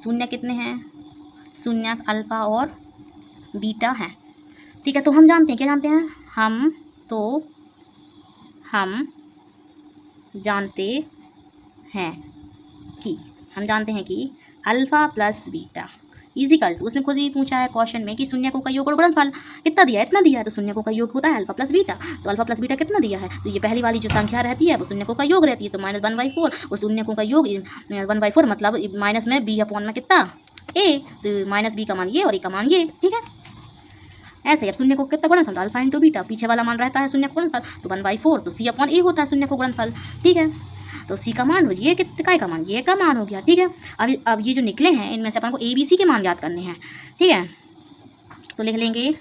शून्य कितने हैं, शून्य अल्फा और बीटा हैं, ठीक है। तो हम जानते हैं, क्या जानते हैं हम जानते हैं कि alpha plus beta is equal to, उसमें खुद ही पूछा है क्वेश्चन में कि शून्यकों का योग और गुणनफल कितना दिया है, इतना दिया है, तो शून्यकों का योग होता है अल्फा प्लस बीटा, तो अल्फा प्लस बीटा कितना दिया है, तो ये पहली वाली जो संख्या रहती है वो शून्यकों का योग रहती है, तो -1/4, और शून्यकों का योग 1/4 मतलब माइनस में बी अपॉन में कितना ए, तो माइनस बी का मान ये और ए का मान ये, ठीक है। ऐसे अब शून्य को कितना गुणनफल, अल्फा इंटू बीटा, पीछे वाला मान रहता है शून्य का गुणनफल, तो 1/4, तो सी अपॉन ए होता है शून्य को गुणनफल, ठीक है। तो सी का मान ये कितना का मान, ये का मान हो गया, ठीक है। अब ये जो निकले हैं इनमें से अपन को ए बी सी के मान याद करने हैं, ठीक है। तो लिख लेंगे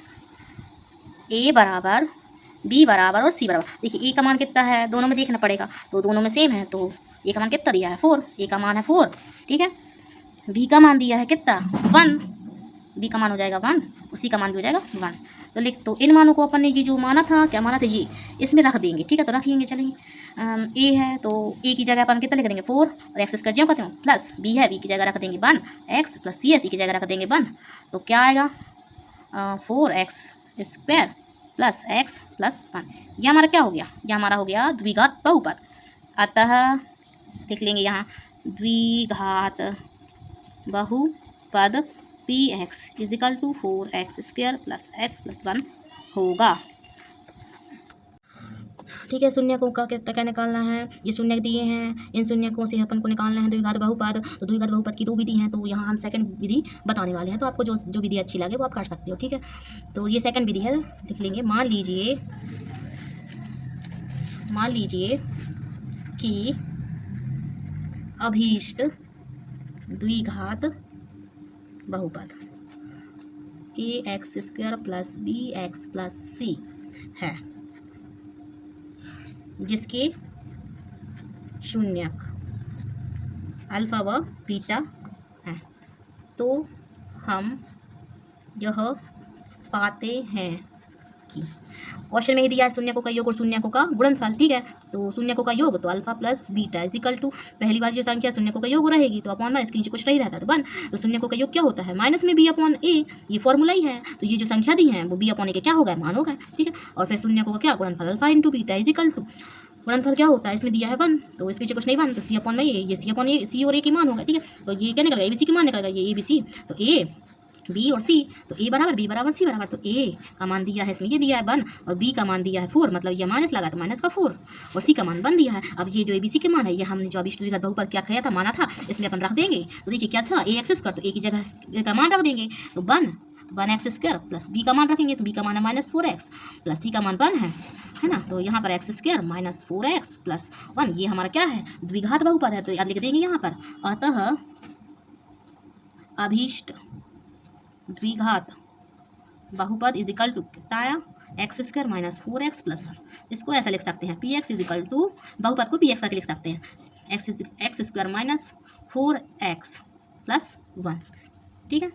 ए बराबर बी बराबर और सी बराबर, देखिए ए का मान कितना है, दोनों में देखना पड़ेगा, तो दोनों में सेम है, तो ए का मान कितना दिया है 4, ए का मान है 4, ठीक है। बी का मान दिया है कितना 1, बी का मान हो जाएगा 1, उसी का मान भी हो जाएगा 1। तो तो इन मानों को अपन ने ये जो माना था, क्या माना था, ये इसमें रख देंगे, ठीक है। तो रख लेंगे, चलेंगे। ए है तो ए की जगह अपन कितना लिख देंगे 4, और एक्स स्क्वायर जो कहते हैं प्लस बी है, बी की जगह रख देंगे 1, एक्स प्लस सी है, सी की जगह रख देंगे 1, तो क्या आएगा 4x² प्लस एक्स प्लस 1। यह हमारा क्या हो गया, यह हमारा हो गया द्विघात बहुपद। अतः लिख लेंगे यहाँ द्विघात बहुपद px is equal to 4x² plus x plus 1 होगा, ठीक है। शून्यकों का कितना क्या निकालना है, ये शून्य दिए हैं, इन शून्यकों से अपन को निकालना है द्विघात बहुपद। तो द्विघात बहुपद की 2 विधि हैं, तो यहाँ हम सेकंड विधि बताने वाले हैं, तो आपको जो विधि अच्छी लगे वो आप कर सकते हो, ठीक है। तो ये सेकंड विधि है, लिख लेंगे। मान लीजिए कि अभीष्ट द्विघात बहुपद ax² plus bx plus c है, जिसके शून्यक अल्फा व बीटा है। तो हम यह पाते हैं कि क्वेश्चन में ही दिया है शून्यकों का योग और शून्यकों का गुणनफल, ठीक है। तो शून्यकों का योग तो alpha plus beta is equal to, पहली बार जो संख्या शून्यकों का योग रहेगी तो अपॉन में इसके नीचे कुछ नहीं रहता तो 1, तो शून्यकों का योग क्या होता है माइनस में बी अपॉन ए, ये फॉर्मूला ही है। तो ये जो संख्या दी है वो बी अपॉन ए के क्या होगा, मान होगा, ठीक है। और फिर शून्यकों का क्या गुणनफल alpha into beta is equal to, गुणनफल क्या होता है, इसमें दिया है 1, तो इसके नीचे कुछ नहीं 1, तो सी अपॉन में ये सी अपॉन ए, सी और ए की मान होगा, ठीक है। तो ये क्या निकलेगा, ए बी सी की मान निकलेगा, ये ए बी सी, तो ए बी और सी, तो ए बराबर बी बराबर सी बराबर, तो ए का मान दिया है इसमें ये दिया है 1 और बी का मान दिया है 4, मतलब ये माइनस लगा तो माइनस का 4 और सी का मान 1 दिया है। अब ये जो ABC के मान है ये हमने जो अभी द्विघात बहुपद क्या किया था माना था, इसमें अपन रख देंगे। तो देखिए क्या था ए एक्स स्क्वायर, तो ए की जगह ए का मान रख देंगे, तो 1 एक्स स्क्वायर प्लस बी का मान रखेंगे, तो बी का मान है -4x प्लस सी का मान 1 है ना। तो यहाँ पर एक्स स्क्वायर -4x प्लस 1 ये हमारा क्या है द्विघात बहुपद है, तो याद लिख देंगे यहाँ पर। अतः अभीष्ट द्विघात बहुपद इज इक्वल टू कितना आया एक्स स्क्वायर -4x प्लस 1। इसको ऐसा लिख सकते हैं P X is equal to बहुपद को पी एक्स करके लिख सकते हैं एक्स स्क्वायर -4x प्लस 1, ठीक है।